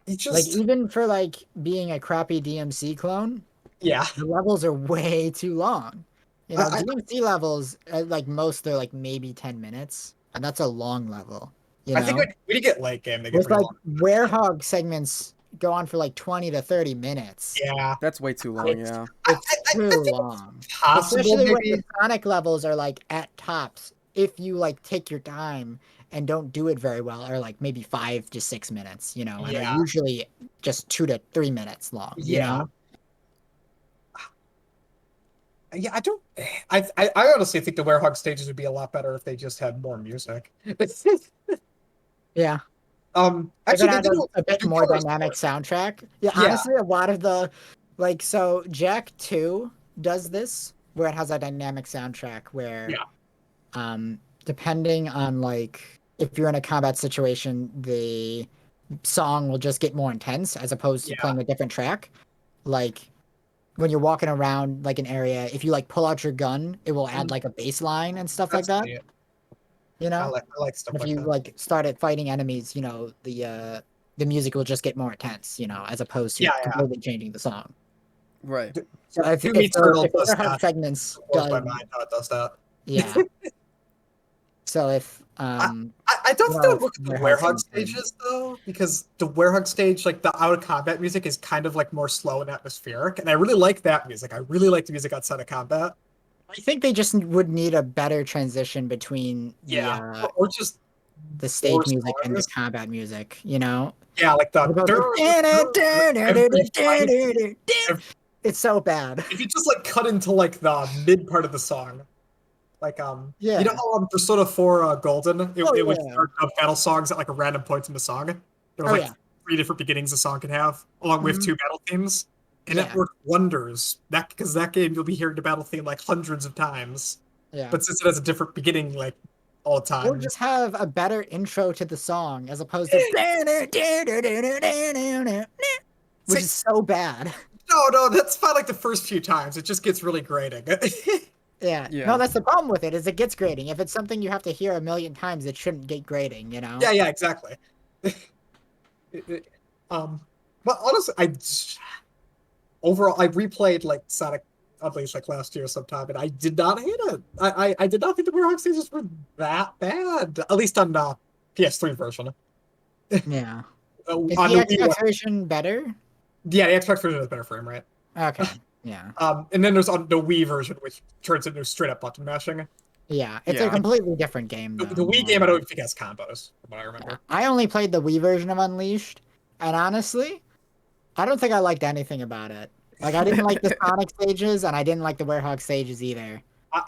it Like just even for like being a crappy DMC clone, yeah. the levels are way too long. You know, I DMC levels like most they're like maybe 10 minutes, and that's a long level, you I think know? when you get late game, they get With pretty like long. Werehog segments go on for like 20 to 30 minutes. Yeah, That's way too long. It's Yeah. it's I too think long. it's possible Especially when the maybe. Sonic levels are like at tops. If you like take your time and don't do it very well, are like maybe 5 to 6 minutes, you know, and are Yeah, usually just 2 to 3 minutes long, you yeah, know? yeah. I don't. I honestly think the Werehog stages would be a lot better if they just had more music. Yeah. If it Actually, they had did a bit do more color dynamic support. soundtrack. Yeah, Yeah, honestly, a lot of the like so Jack 2 does this where it has a dynamic soundtrack where yeah, depending on like if you're in a combat situation, the song will just get more intense as opposed to yeah. playing a different track. Like when you're walking around like an area, if you like pull out your gun, it will add Mhm. like a bass line and stuff like That's that, neat. you know? I like stuff And if like you that. like started fighting enemies, you know, the music will just get more intense, you know, as opposed to Yeah, yeah. completely changing the song. Right. So Doom Eternal if the does Warhawk that. segments It blows my does mind how it does that. yeah. So if I, I don't you think that would know work with the Warhawk Werehog segments would stages though, because the Werehog stage, like the out of combat music, is kind of like more slow and atmospheric, and I really like that music. I really like the music outside of combat. I think they just would need a better transition between Yeah, or just the more stage music and the songs. combat music, you know? Yeah, like As the opposed every fight. to it's so bad. If you just like cut into like the mid part of the song, like you know Yeah. how Persona 4 Golden, Oh it would yeah. start battle songs at like a random points in the song. There was Oh like yeah. three different beginnings a song could have, along with Mhm. two battle themes, and it Yeah. worked wonders. That because that game you'll be hearing the battle theme like hundreds of times, Yeah. but since it has a different beginning like all the Or time, just have a better intro to the song as opposed to it's which like is so bad. no, that's fine. Like the first few times, it just gets really grating. Yeah. No, Yeah. that's the problem with it is it gets grading. If it's something you have to hear a million times, it shouldn't get grading, you know? Yeah, exactly. It- it- um, but honestly, overall, I replayed like Sonic Unleashed like last year sometime, and I did not hate it. I did not think the Warhawk stages were that bad, at least on the PS3 version. Yeah. Is On the the Wii Xbox one, version better? yeah, the Xbox version has better frame rate. Okay. Yeah. And then there's on the Wii version, which turns into straight up button mashing. Yeah. It's a Yeah. completely different game though. The Wii game, I don't think has combos, from what I Yeah. remember. I only played the Wii version of Unleashed, and honestly, I don't think I liked anything about it. Like I didn't like the Sonic stages, and I didn't like the Werehog stages either. I,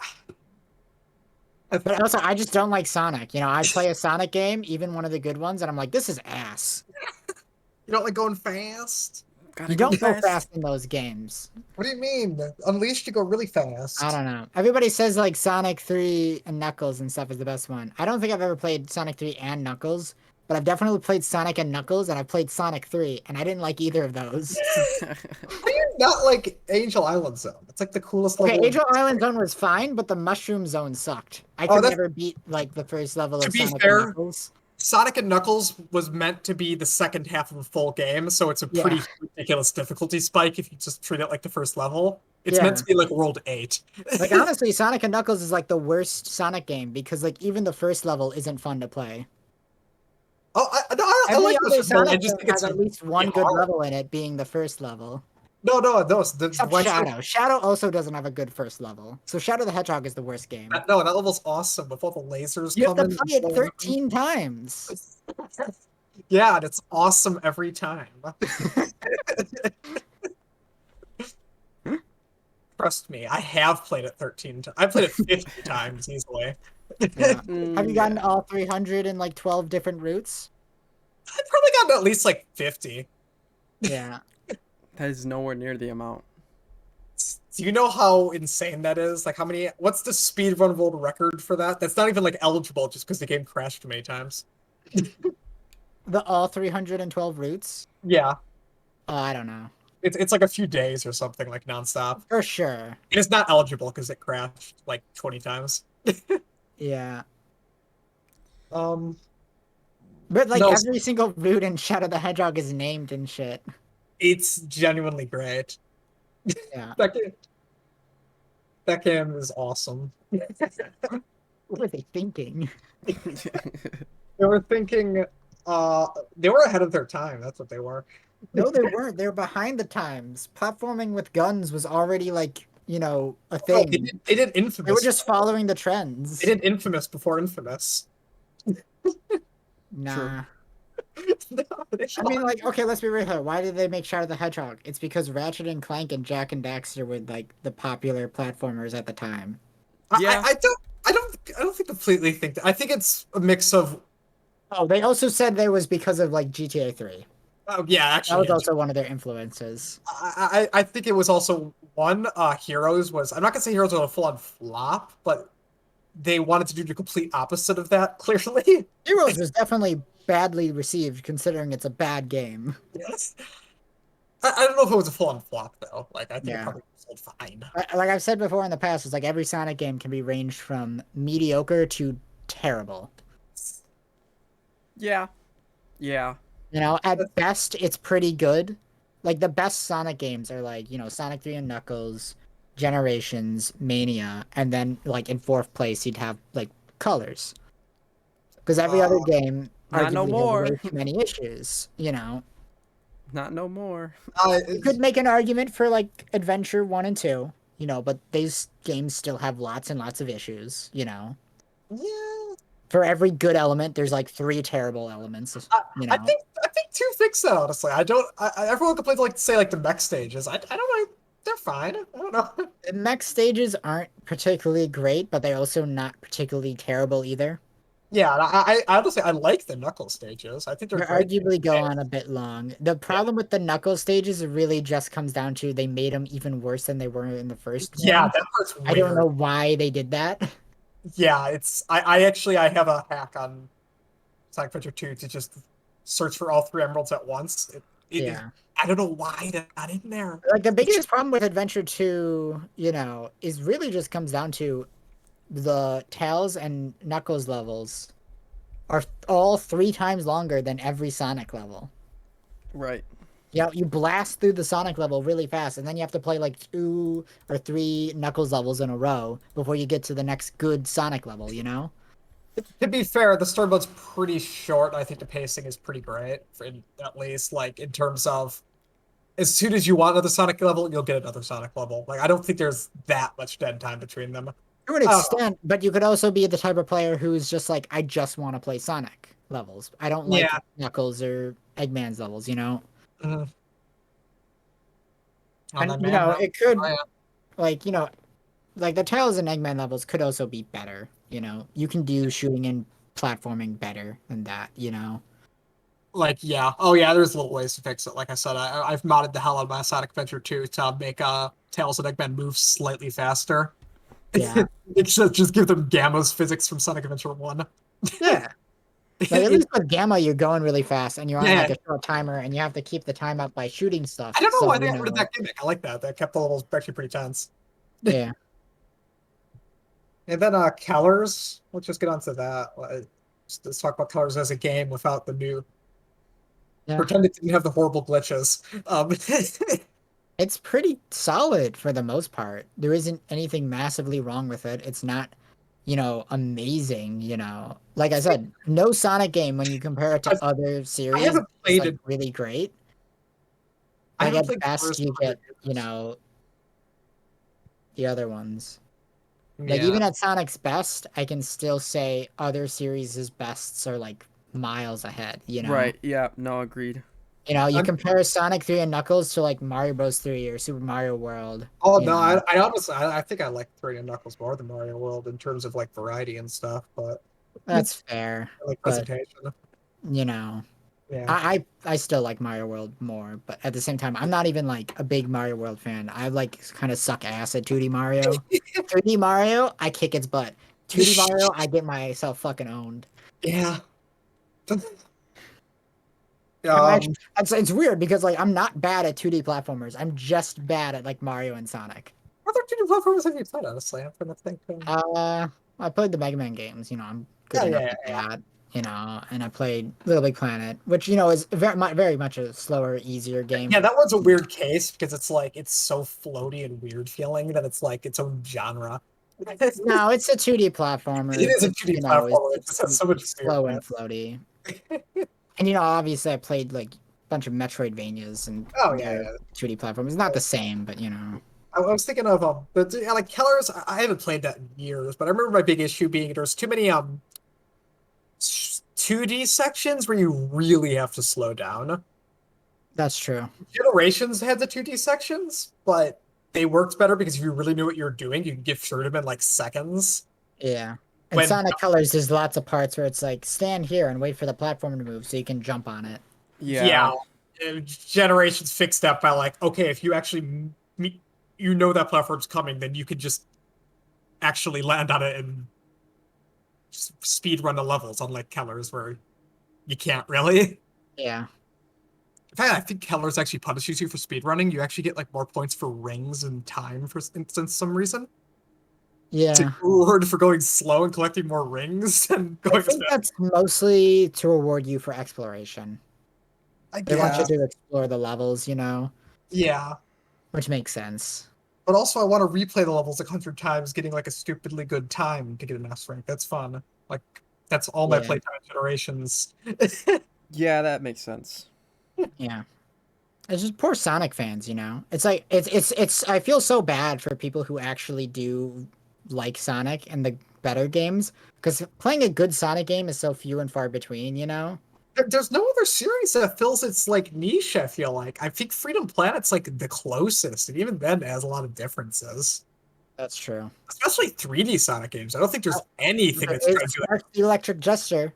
I, But also, I just don't like Sonic. You know, I play a Sonic game, even one of the good ones, and I'm like, this is ass. you don't like going fast? Gotta You go don't go fast. fast in those games. What do you mean? Unleashed, you go really I fast. don't know. Everybody says like Sonic 3 and Knuckles and stuff is the best one. I don't think I've ever played Sonic 3 and Knuckles, but I've definitely played Sonic and Knuckles, and I've played Sonic 3, and I didn't like either of those. How do you not like Angel Island Zone? It's like the coolest Okay, level. Angel Island Zone was fine, but the Mushroom Zone sucked. I Oh, could that's never beat like the first level to of be Sonic and fair. Knuckles. Sonic and Knuckles was meant to be the second half of a full game, so it's a Yeah, pretty ridiculous difficulty spike if you just treat it like the first level. It's meant yeah. to be like World 8. Like honestly, Sonic and Knuckles is like the worst Sonic game because like even the first level isn't fun to play. Oh, no, I Every like other this. I Sonic just game think has it's at least really one good hard. level in it, being the first level. No, Except why should Shadow. Shadow also doesn't have a good first level. So Shadow the Hedgehog is the worst game. no, that level's awesome with all the lasers You have to coming. play it 13 times. Yeah, and it's awesome every time. Trust me, I have played it 13 times. I played it 50 times easily. Yeah. Mm, Have you gotten yeah. all 300 and like 12 different routes? I've probably gotten at least like 50. Yeah. That is nowhere near the amount. Do you know how insane that is? Like, what's the speedrun world record for that? That's not even like eligible just because the game crashed too many times. The all 312 routes? Yeah, Oh, I don't know. it's like a few days or something, like nonstop. For sure. It's not eligible because it crashed like 20 times. Yeah. Um, But like no, every single route in Shadow the Hedgehog is named and shit. it's genuinely great. Yeah. That game, that game is awesome. What were they thinking? They were thinking, they were ahead of their time. That's what they were. No, they weren't. They were behind the times. Platforming with guns was already like, a No, thing. they did They were Infamous. just following the They trends. did Infamous before Infamous. True. Nah. No, they I mean, like, okay, let's be real here. Why did they make Shadow the Hedgehog? It's because Ratchet and Clank and Jack and Daxter were like the popular platformers at the time. Yeah. I don't think completely think that. I think it's a mix of. Oh, they also said there was because of like GTA 3. Oh yeah, That actually, was yeah. also one of their influences. I think it was also one. Heroes was. I'm not gonna say Heroes was a full on flop, but they wanted to do the complete opposite of that. Clearly, Heroes was definitely badly received considering it's a bad game. yes. I don't know if it was a full on flop though. Like I think it Yeah. probably sold fine. Like I've said before in the past, it's like every Sonic game can be ranged from mediocre to terrible. Yeah. Yeah. At best, it's pretty good. Like the best Sonic games are like, Sonic 3 and Knuckles, Generations, Mania, and then like in fourth place you'd have like Colors. Because every other game Not no arguably has more. way too many issues. Not no more. You could make an argument for like Adventure 1 and 2, but these games still have lots and lots of issues. Yeah, For every good element, there's like three terrible elements, I, you I know. think two fix that honestly. I don't. Everyone complains like to say like the mech stages. I don't know. They're fine. I don't know. The mech stages aren't particularly great, but they're also not particularly terrible either. Yeah, and I honestly I like the knuckle stages. I think they're They great. arguably go on a bit long. The problem with the knuckle stages really just comes down to they made them even worse than they were in the first Yeah, one. that part's I don't weird. know why they did that. Yeah, it's I actually I have a hack on Sonic Adventure 2 to just search for all three emeralds at once. Yeah. I don't know why that got in there. Like the biggest problem with Adventure 2, is really just comes down to the Tails and Knuckles levels are all three times longer than every Sonic level. Right. You blast through the Sonic level really fast, and then you have to play like 2 or 3 Knuckles levels in a row before you get to the next good Sonic level. To be fair, the story mode's pretty short. I think the pacing is pretty great, at least like in terms of as soon as you want another Sonic level, you'll get another Sonic level. Like I don't think there's that much dead time between them. To an extent, but you could also be the type of player who's just like, I just want to play Sonic levels. I don't like Yeah. Knuckles or Eggman's levels. Mhm. On And, that man. it could, like, like the Tails and Eggman levels could also be better. You can do shooting and platforming better than that. Like yeah, oh yeah, there's little ways to fix it. Like I said, I've modded the hell out of my Sonic Adventure 2 to make Tails and Eggman move slightly faster. Yeah. Just give them Gamma's physics from Sonic Adventure 1. Yeah. Like at least with Gamma, you're going really fast and you're on Yeah, like a short timer and you have to keep the time up by shooting stuff. I don't know So, why they got rid of that gimmick. I like that. That kept the levels actually pretty tense. yeah. And then Colors, let's just get onto that. Let's talk about Colors as a game without the new. Yeah. Pretend it didn't have the horrible glitches. It's pretty solid for the most part. There isn't anything massively wrong with it. It's not, amazing. Like I said, no Sonic game when you compare it to other I series haven't is played like it. really great. I Like haven't at played best Colors you for other get, games. the other ones. Like Yeah, even at Sonic's best, I can still say other series' bests are like miles ahead. Right. Yeah. No, agreed. You I'm, compare Sonic 3 and Knuckles to like Mario Bros. 3 or Super Mario World, oh you no, know. I honestly I think I like 3 and Knuckles more than Mario World in terms of like variety and stuff, but I That's fair. like But, presentation. you know, Yeah. I still like Mario World more, but at the same time, I'm not even like a big Mario World fan. I like kind of suck ass at 2D Mario. 3D Mario, I kick its butt. 2D Mario, I get myself fucking owned. Yeah. I'm actually, Um, it's weird because like I'm not bad at 2D platformers. I'm just bad at like Mario and Sonic. what other 2D platformers have you played, honestly? I'm trying to think. Uh, I played the Mega Man games. I'm good Yeah, enough yeah, at yeah. that. And I played Little Big Planet, which is very much a slower, easier game Yeah, for. that one's a weird case because it's like it's so floaty and weird feeling that it's like its own genre. No, it's a 2D It platformer, is a but 2D it's platformer. It just it's has so much it's slow and weirdness. floaty. And obviously I played like a bunch of Metroidvanias and Oh yeah, their yeah. 2D platforms. It's not the same, but I was thinking of yeah, like Keller's. I haven't played that in years, but I remember my big issue being there's too many 2D sections where you really have to slow down. that's true. Generations had the 2D sections, but they worked better because if you really knew what you were doing, you could get through them in like seconds. Yeah. And When Sonic Colors, there's lots of parts where it's like stand here and wait for the platform to move so you can jump on it. Yeah. yeah, Generations fixed that by like, okay, if you actually you know that platform's coming, then you could just actually land on it and speed run the levels, unlike Keller's where you can't really. Yeah. In fact, I think Keller's actually punishes you for speed running. You actually get like more points for rings and time for instance, some reason. To Yeah. reward for going slow and collecting more rings and I going think fast. that's mostly to reward you for exploration. I They want you Yeah. guess. to explore the levels, Yeah. which makes sense. But also I want to replay the levels 100 times, getting like a stupidly good time to get an S rank. That's fun. Like that's all my Yeah. playtime generations. Yeah, that makes sense. Yeah. It's just poor Sonic fans. It's like it's I feel so bad for people who actually do like Sonic and the better games because playing a good Sonic game is so few and far between. There's no other series that fills its like niche, I feel like. I think Freedom Planet's like the closest, and even then it has a lot of differences. That's true. Especially 3D Sonic games. I don't think there's anything There that's trying is to do that. Spark the Electric Jester.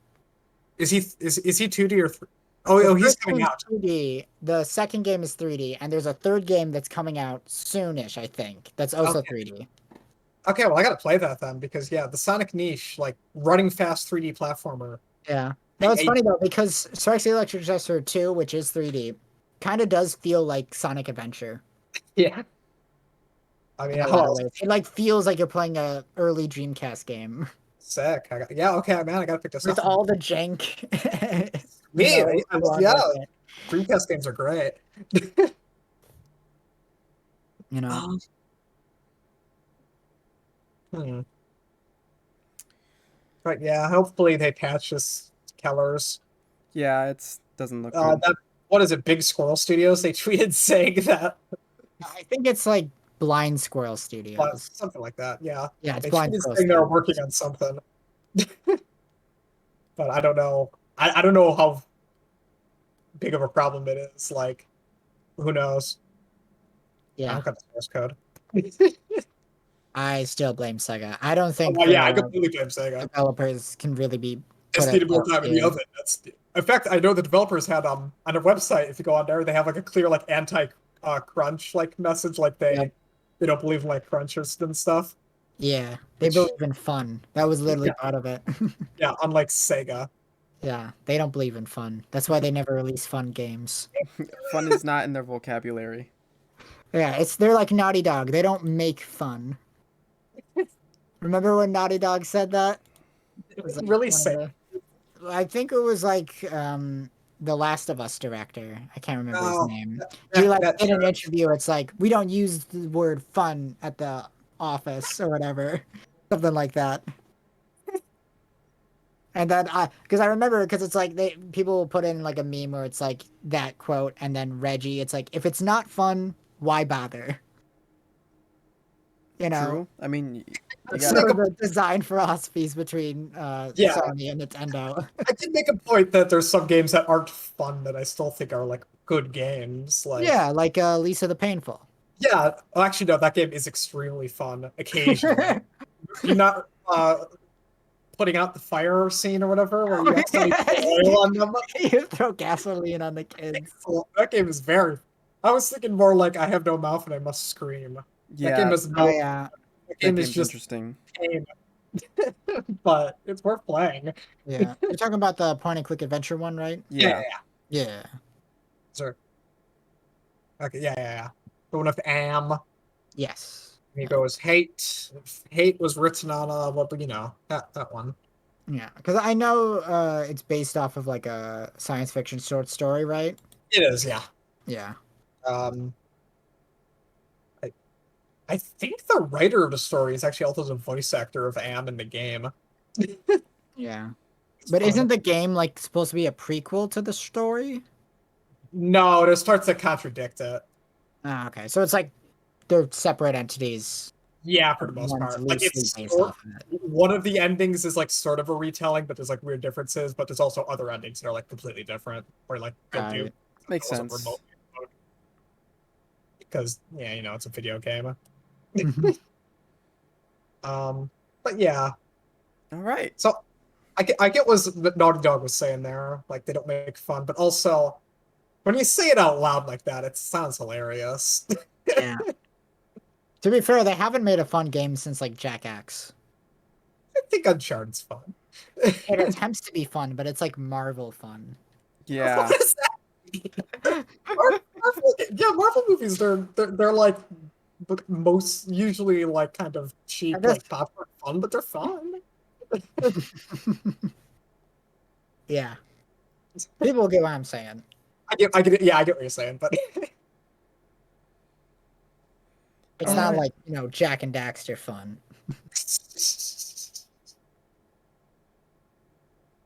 Is he 2D or 3? Oh, The oh, he's first coming game's out. 2D, the second game is 3D, and there's a third game that's coming out soonish, I think. That's also Okay. 3D. Okay, well I gotta play that then because yeah, the Sonic niche, like running fast 3D platformer. Yeah. No, it's I funny though, because Spark the Electric Jester 2, which is 3D, kind of does feel like Sonic Adventure yeah. I mean, in a how lot of else? ways. It like feels like you're playing a early Dreamcast game Sick. Yeah, okay, man, I gotta pick this with up. all the jank, Me, along yeah, with it. Dreamcast games are great. You know. Um, hmm. But yeah, hopefully they patch this Keller's. Yeah, it's doesn't look good. That what is it? Big Squirrel Studios. They tweeted saying that, I think it's like Blind Squirrel Studios. something like that. Yeah, Yeah, it's they Blind tweeted Squirrel saying they're working Studios. on something, but I don't know. I don't know how big of a problem it is. Like, who knows? I Yeah. don't got the source code. I still blame Sega. I don't Oh, think well, yeah, I the completely blame Sega. developers can really be put Just at needed more fault time in the here. oven. That's in fact, I know the developers had on their website. If you go on there, they have like a clear like anti crunch like message, like Yep. they don't believe in like crunchers and stuff. Yeah, they Which believe in fun. That was literally yeah, part of it. yeah, unlike Sega. Yeah, they don't believe in fun. That's why they never release fun games. Fun is not in their vocabulary. Yeah, they're like Naughty Dog. They don't make fun. Remember when Naughty Dog said that? It was like Really one of say the I think it was like the Last of Us director. I can't remember his no, name. He that like that in an shows. interview, it's like we don't use the word fun at the office or whatever, something like that. And then because I remember because it's like people will put in like a meme where it's like that quote and then Reggie. It's like if it's not fun, why bother? You know, True. I mean, you Let's gotta. make sort a of the design philosophies between yeah. Sony and Nintendo. I did make a point that there's some games that aren't fun that I still think are like good games. Like Yeah, like Lisa the Painful. yeah, well, actually no, that game is extremely fun occasionally. Do not putting out the fire scene or whatever, where you accidentally pour oil on them. You throw gasoline on the kids. So that game is very. I was thinking more like I have no mouth and I must scream. That game Yeah, is Oh no. yeah, That that game is game's just interesting. pain, but it's worth playing. yeah. You're talking about the point and click adventure one, right? Yeah. Yeah. Sure. Okay, yeah. The one with Am. Yes. He goes, hate. Hate was written on that one. Yeah, because I know it's based off of like a science fiction short story, right? It is, yeah. Yeah. Um, I, I think the writer of the story is actually also the voice actor of Am in the game. Yeah. It's But fun. isn't the game like supposed to be a prequel to the story? No, there's parts that contradict it. Ah, okay. So it's like they're separate entities. Yeah, for the most One's part. Like loosely it's based off of it. one of the endings is like sort of a retelling, but there's like weird differences. But there's also other endings that are like completely different, or like they'll do Right. Makes also sense. remote because it's a video game. Mhm. But yeah, All right. so I get what Naughty Dog was saying there. Like they don't make fun, but also when you say it out loud like that, it sounds hilarious. Yeah. To be fair, they haven't made a fun game since like Jack X. I think Uncharted's fun. It attempts to be fun, but it's like Marvel fun. Yeah. What is that? Marvel movies they're like most usually like kind of I cheap, guess. like popcorn fun, but they're fun. Yeah. People get what I'm saying. I get it. Yeah, I get what you're saying, but It's All not right. like, Jack and Daxter fun.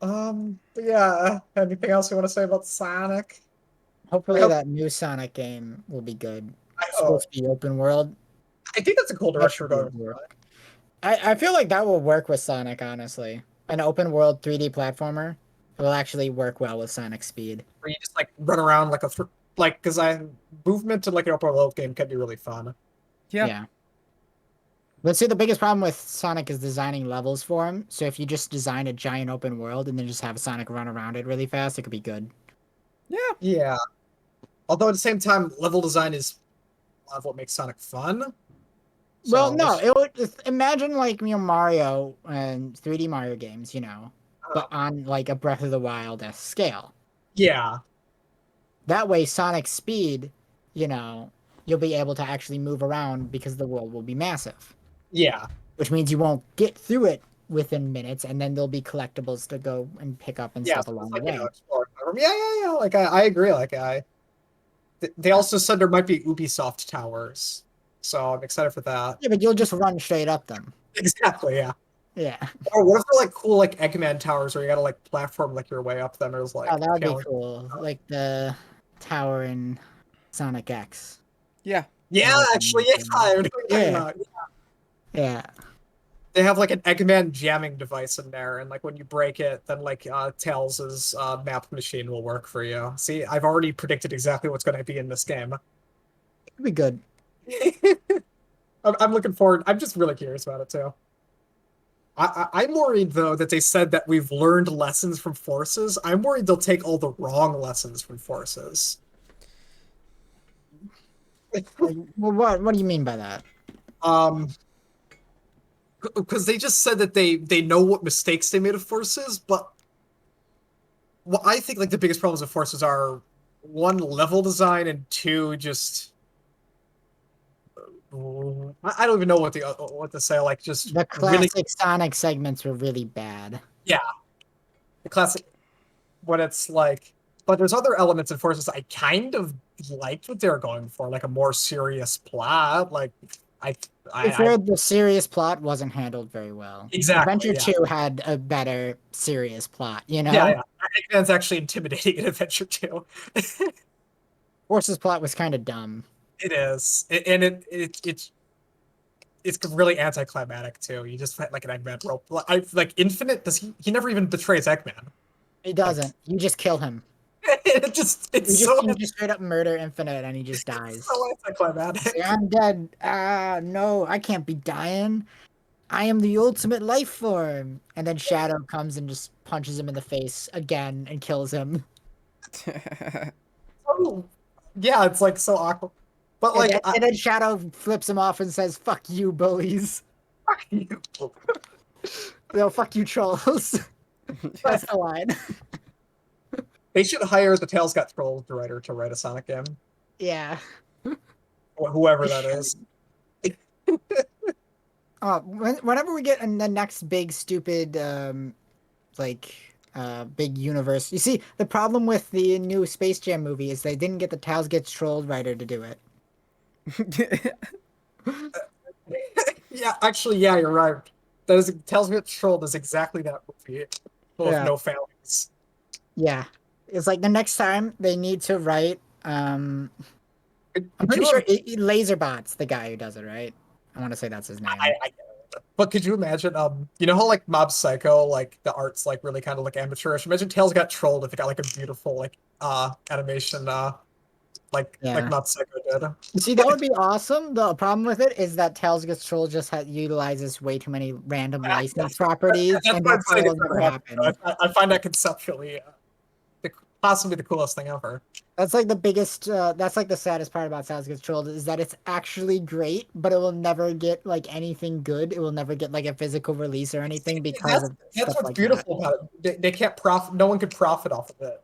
but yeah. Anything else you want to say about Sonic? I Hopefully hope. that new Sonic game will be good. I It's hope. supposed to be open world. I think that's a cool That direction should we're be going. work. I feel like that will work with Sonic, honestly. An open world 3D platformer will actually work well with Sonic Speed. Where you just like run around like because I movement in like an open world game can be really fun. Yeah. Yeah. But see, the biggest problem with Sonic is designing levels for him. So if you just design a giant open world and then just have Sonic run around it really fast, it could be good. Yeah. Yeah. Although at the same time, level design is a lot of what makes Sonic fun. Well, So no, it would just imagine like Mario and 3D Mario games, but on like a Breath of the Wild scale. yeah, That way, Sonic Speed, you'll be able to actually move around because the world will be massive, yeah, which means you won't get through it within minutes, and then there'll be collectibles to go and pick up and yeah. stuff So it's along the like way. explore. Yeah. Like I agree. Like they also said there might be Ubisoft towers, so I'm excited for that. Yeah, but you'll just run straight up them. Exactly. Yeah. Yeah. Or what if they're like cool like Eggman towers where you gotta like platform like your way up them? There's Oh, like that would be challenge. cool. Like the tower in Sonic X. Yeah. Yeah, actually, yeah. I know what you're talking Yeah. about. Yeah. They have like an Eggman jamming device in there, and like when you break it, then like Tails' map machine will work for you. See, I've already predicted exactly what's going to be in this game. It'd be good. I'm looking forward. I'm just really curious about it too. I'm worried though that they said that we've learned lessons from Forces. I'm worried they'll take all the wrong lessons from Forces. Like, well, what do you mean by that? Um, because they just said that they know what mistakes they made of Forces, but what I think like the biggest problems with Forces are one level design and two just I don't even know what to say. Like just The really classic Sonic segments were really bad. yeah, the classic what it's like. But there's other elements in Forces I kind of liked what they were going for, like a more serious plot. Like I If I the serious plot wasn't handled very well. exactly Adventure yeah 2 had a better serious plot, yeah. Eggman's actually intimidating in Adventure 2. Force's plot was kind of dumb. It is, and it's really anticlimactic too. You just fight like an Eggman rope. I like Infinite. Does he? He never even betrays Eggman. He Like doesn't. You just kill him. it's so You just straight up murder Infinite and he just dies. so anticlimactic. Say, I'm dead. Ah, no, I can't be dying. I am the ultimate life form. And then Shadow comes and just punches him in the face again and kills him. Oh, yeah, it's like so awkward. But And like, then, and then Shadow flips him off and says, "Fuck you, bullies." No, fuck you, trolls. That's the line. they should hire the Tales Got Trolled writer to write a Sonic game, Yeah. or whoever They that should. is. Whenever we get in the next big stupid big universe. You see, the problem with the new Space Jam movie is they didn't get the Tales Gets Trolled writer to do it. Yeah, actually, yeah, you're right. That is Tales Get Trolled is exactly that movie, but with Yeah. no families. Yeah. It's like the next time they need to write I'm Could pretty you sure Laserbot's the guy who does it, right? I want to say that's his name. but could you imagine, you know how like Mob Psycho, like the art's like really kind of like amateurish. Imagine Tails Got Trolled if it got like a beautiful like animation like Yeah. Mob Psycho did. See, that would be awesome. The problem with it is that Tales Gets Trolled just utilizes way too many random license properties, That's and what I'm that's why saying. it'll It's never not happen. I find that conceptually possibly the coolest thing ever. That's like the biggest. That's like the saddest part about Sounds Controlled is that it's actually great, but it will never get like anything good. It will never get like a physical release or anything because That's of that's stuff what's like that. beautiful about it. They can't profit. No one could profit off of it.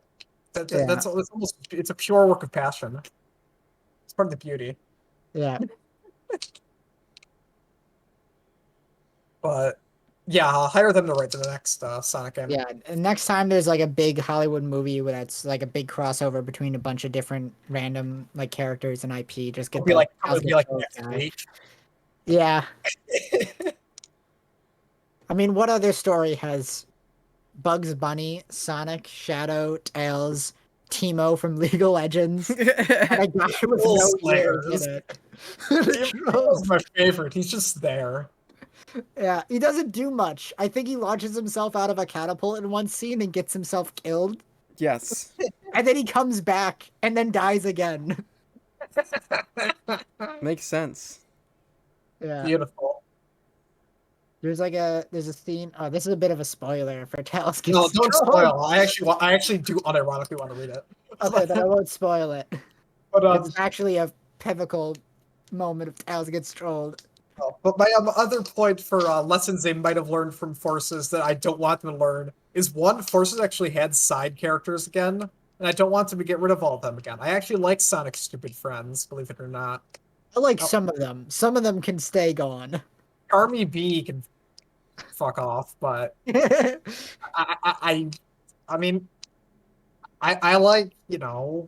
Yeah, It's almost it's a pure work of passion. It's part of the beauty. yeah, But yeah, I'll hire them to write the next Sonic game. yeah. And next time there's like a big Hollywood movie where that's like a big crossover between a bunch of different random like characters and IP, just get the Sounds It'll be like Controlled next guy. week. Yeah, I mean, what other story has Bugs Bunny, Sonic, Shadow, Tails, Teemo from League of Legends, and a guy with Troll no ears Slayers. in it. The Was trolls. my favorite. He's just there. Yeah, he doesn't do much. I think he launches himself out of a catapult in one scene and gets himself killed, Yes. and then he comes back and then dies again. Makes sense. Yeah, Beautiful. there's a scene. Oh, this is a bit of a spoiler for Tails No, gets don't trolled. spoil. I actually do unironically want to read it. Okay, then I won't spoil it. But It's actually a pivotal moment of Tails gets trolled. but my other point for lessons they might have learned from Forces that I don't want them to learn is one, Forces actually had side characters again, and I don't want them to get rid of all of them again. I actually like Sonic's stupid friends, believe it or not. I like Oh, some of them. Some of them can stay gone. Army B can fuck off, but Yeah. I I I, I mean I like, I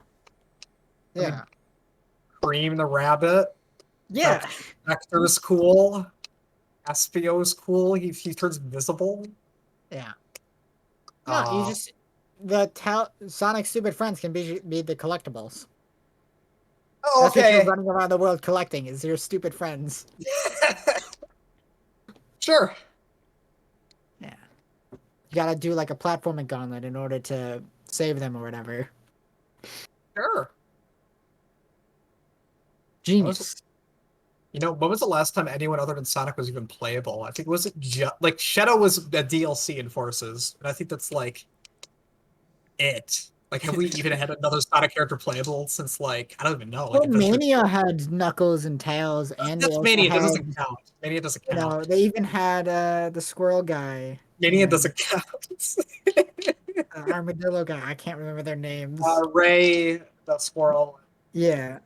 mean Cream the Rabbit, Yeah. Vector's cool, Espio's cool. He turns invisible. Yeah. No, you Uh just Sonic stupid friends can be the collectibles. oh, That's what you're okay. running around the world collecting is your stupid friends. Sure. Yeah. You gotta do like a platforming gauntlet in order to save them or whatever. Sure. Genius. When was the last time anyone other than Sonic was even playable? I think was it like Shadow was a DLC in Forces, and I think that's like it. Like, have we even had another Sonic character playable since like I don't even know, like Well, Adventure? Mania had Knuckles and Tails, and they That's also Mania. That had, doesn't count. Mania doesn't count. they even had the squirrel guy Mania and doesn't count. armadillo guy. I can't remember their names. Ray, the squirrel. Yeah,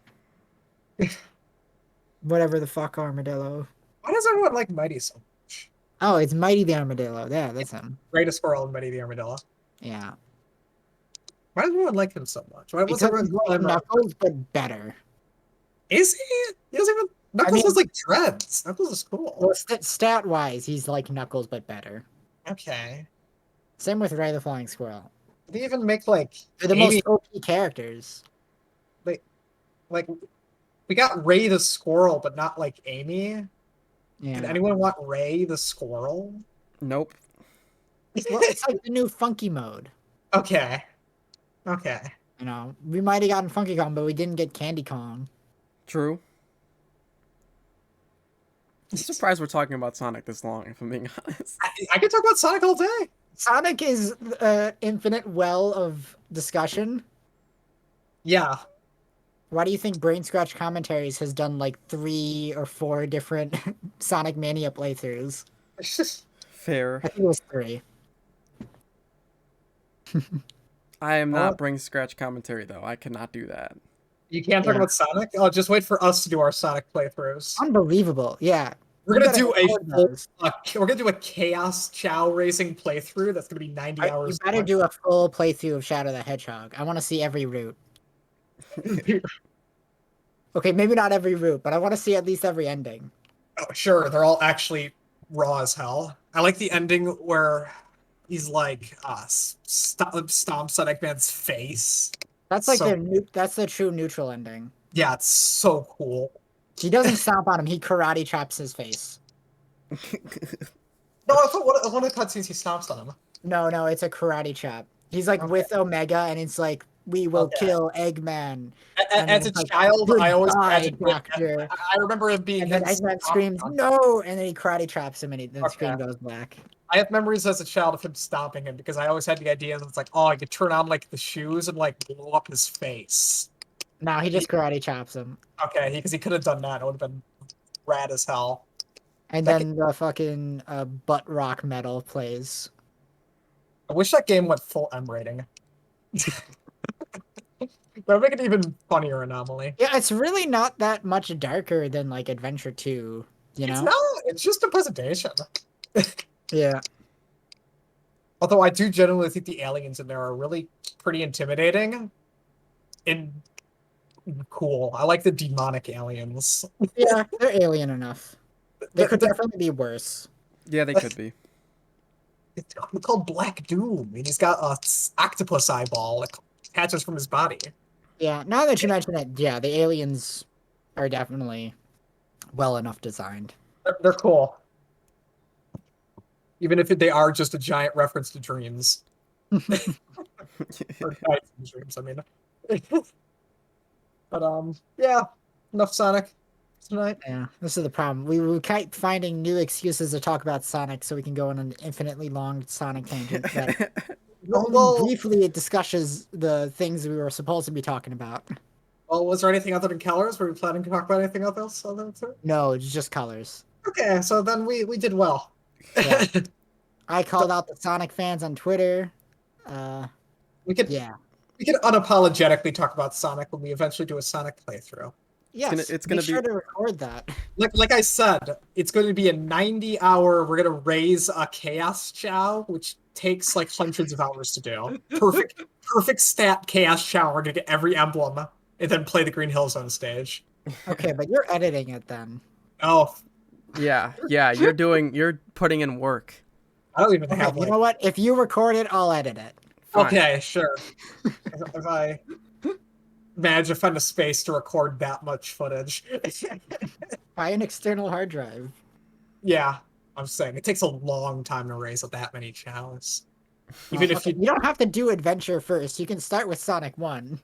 whatever the fuck armadillo. Why does everyone like Mighty so much? Oh, it's Mighty the Armadillo. Yeah, that's him. Ray the squirrel and Mighty the armadillo. Yeah, Why does everyone like him so much? Why was because everyone he's like calling him? Knuckles, but better. Is he? He doesn't even. I Knuckles mean, has like dreads. Knuckles is cool. well, stat wise, he's like Knuckles, but better. Okay. Same with Ray the Flying Squirrel. They even make like They're the Amy most OP characters. like we got Ray the squirrel, but not like Amy. Did Yeah. anyone want Ray the squirrel? Nope. Well, it's like the new Funky mode. Okay. Okay. We might have gotten Funky Kong, but we didn't get Candy Kong. True. I'm surprised we're talking about Sonic this long, if I'm being honest. I could talk about Sonic all day. Sonic is an infinite well of discussion. Yeah. Why do you think Brain Scratch Commentaries has done like 3 or 4 different Sonic Mania playthroughs? Fair. I think it was 3. I am Oh, not bring scratch commentary though. I cannot do that. you can't talk Yeah. about Sonic? Oh, just wait for us to do our Sonic playthroughs. Unbelievable. Yeah. We're You gonna gotta do record those. we're gonna do a Chaos Chow Racing playthrough. That's gonna be 90 You hours better long. do a full playthrough of Shadow the Hedgehog. I want to see every route. Okay, maybe not every route, but I want to see at least every ending. Oh, sure, they're all actually raw as hell. I like the ending where he's like stomps on Eggman's face. That's like So that's the true neutral ending. yeah, it's so cool. He doesn't stomp on him, he karate chops his face. No, I thought one of the cutscenes he stomps on him. No, it's a karate chop. He's like Okay. with Omega, and it's like, we will Okay. kill Eggman. And then As a it's like, child, I always "Goodbye, imagined Doctor." I remember it being And then him Eggman stomping screams, on him. "No!" And then he karate chops him, and the Okay. screen goes black. I have memories as a child of him stomping him because I always had the idea that it's like, oh, I could turn on like the shoes and like blow up his face. No, he just karate chops him. Okay, because he could have done that. It would have been rad as hell. And That then the fucking butt rock metal plays. I wish that game went full M rating. That would make it even funnier anomaly. Yeah, it's really not that much darker than like Adventure 2, you It's know? not. It's just a presentation. Yeah. Although I do generally think the aliens in there are really pretty intimidating and cool. I like the demonic aliens. Yeah, they're alien enough. They could The- definitely be worse. Yeah, they could be. It's called Black Doom, and he's got a octopus eyeball that attaches from his body. Yeah, now that you mention it, yeah, the aliens are definitely well enough designed. They're cool. Even if they are just a giant reference to dreams. Or Titans dreams, I mean. But yeah, enough Sonic tonight. Yeah, this is the problem. We keep finding new excuses to talk about Sonic so we can go on an infinitely long Sonic tangent that only briefly it discusses the things we were supposed to be talking about. Well, was there anything other than colors? Were we planning to talk about anything else other than No, it's just colors. Okay, so then we did well. Yeah. I called out the Sonic fans on Twitter. We could Yeah. we could unapologetically talk about Sonic when we eventually do a Sonic playthrough. Yes, it's gonna be sure be- to record that. Like I said, it's going to be a 90-hour. We're going to raise a Chaos Chow, which takes like hundreds of hours to do. Perfect stat Chaos Chow. We're going to get every emblem and then play the Green Hill Zone stage. Okay, but you're editing it then. Oh, Yeah, you're putting in work. I don't even Okay, have you like. know what? If you record it, I'll edit it. Fine. Okay, sure. If I manage to find a space to record that much footage. Buy an external hard drive. Yeah, I'm saying it takes a long time to raise that many chows. Even if Okay, you don't have to do Adventure first. You can start with Sonic 1.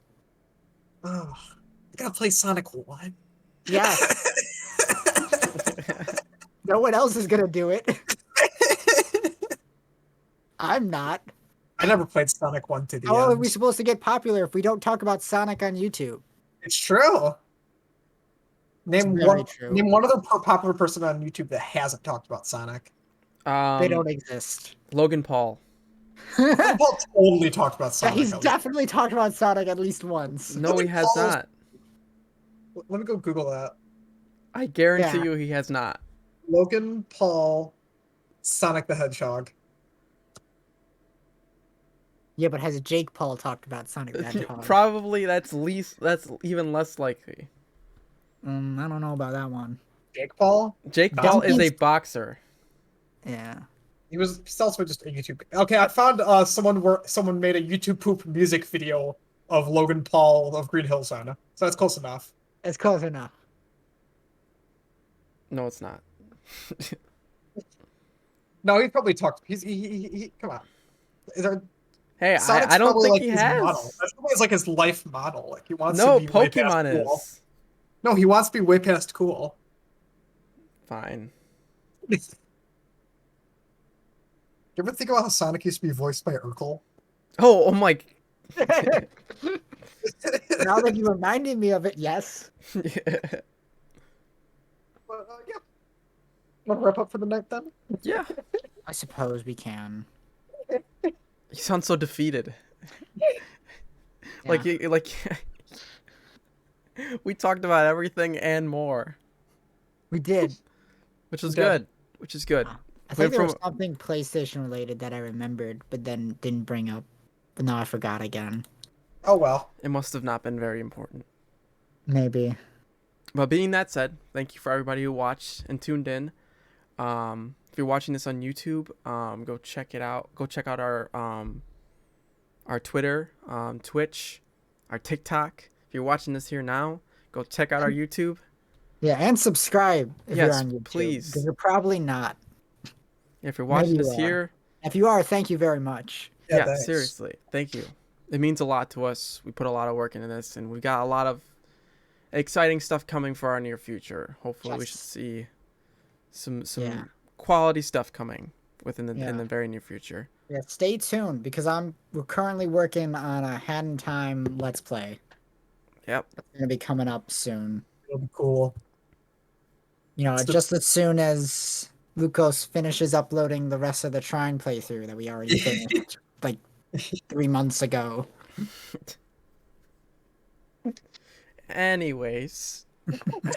Oh, I gotta play Sonic 1. Yes. No one else is gonna do it. I'm not. I never played Sonic 1 to the How are end. we supposed to get popular if we don't talk about Sonic on YouTube? It's true. Name very one. true. Name one other popular person on YouTube that hasn't talked about Sonic. They don't exist. Logan Paul. Paul totally talked about Yeah, Sonic. he's definitely talked about Sonic at least once. No, he has Paul's- not. Let me go Google that. I guarantee Yeah. you he has not. Logan Paul, Sonic the Hedgehog. Yeah, but has Jake Paul talked about Sonic the Hedgehog? Probably that's even less likely. I don't know about that one. Jake Paul? Jake Paul is a Donkeys- boxer. Yeah. He's also just a YouTube. Okay, I found someone made a YouTube poop music video of Logan Paul of Green Hill Zone. So that's close enough. It's close enough. No, it's not. No, he probably talked. He come on. Is there, Hey, Sonic's I don't probably, think like, he his has. model. That's probably like his life model. Like he wants No, to be way past Pokemon cool. is. No, he wants to be way past cool. Fine. You ever think about how Sonic used to be voiced by Urkel? Oh my. Now that you reminded me of it, yes. Yeah. Want to wrap up for the night then? Yeah. I suppose we can. You sound so defeated. Yeah. Like we talked about everything and more, We did. which is We did. good. Which is good. I Went think there from was something PlayStation related that I remembered, but then didn't bring up. But now I forgot again. Oh well. it must have not been very important. Maybe. But being that said, thank you for everybody who watched and tuned in. If you're watching this on YouTube, go check it out. Go check out our Twitter, Twitch, our TikTok. If you're watching this here now, go check out our YouTube. Yeah, and subscribe if you're Yes, on YouTube. please. Because you're probably not. If you're Maybe watching you this are. here, If you are, thank you very much. yeah, Thanks. seriously, thank you. It means a lot to us. We put a lot of work into this, and we got a lot of exciting stuff coming for our near future. Hopefully, we should Yes. see some Yeah. quality stuff coming within the in Yeah. the very near future. Yeah, stay tuned because we're currently working on a Hat in Time Let's Play. Yep. It's gonna be coming up soon. It'll be cool. You know, It's the- just as soon as Lucas finishes uploading the rest of the Trine playthrough that we already finished like 3 months ago. Anyways,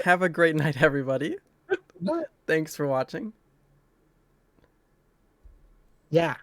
have a great night, everybody. Thanks for watching. Yeah.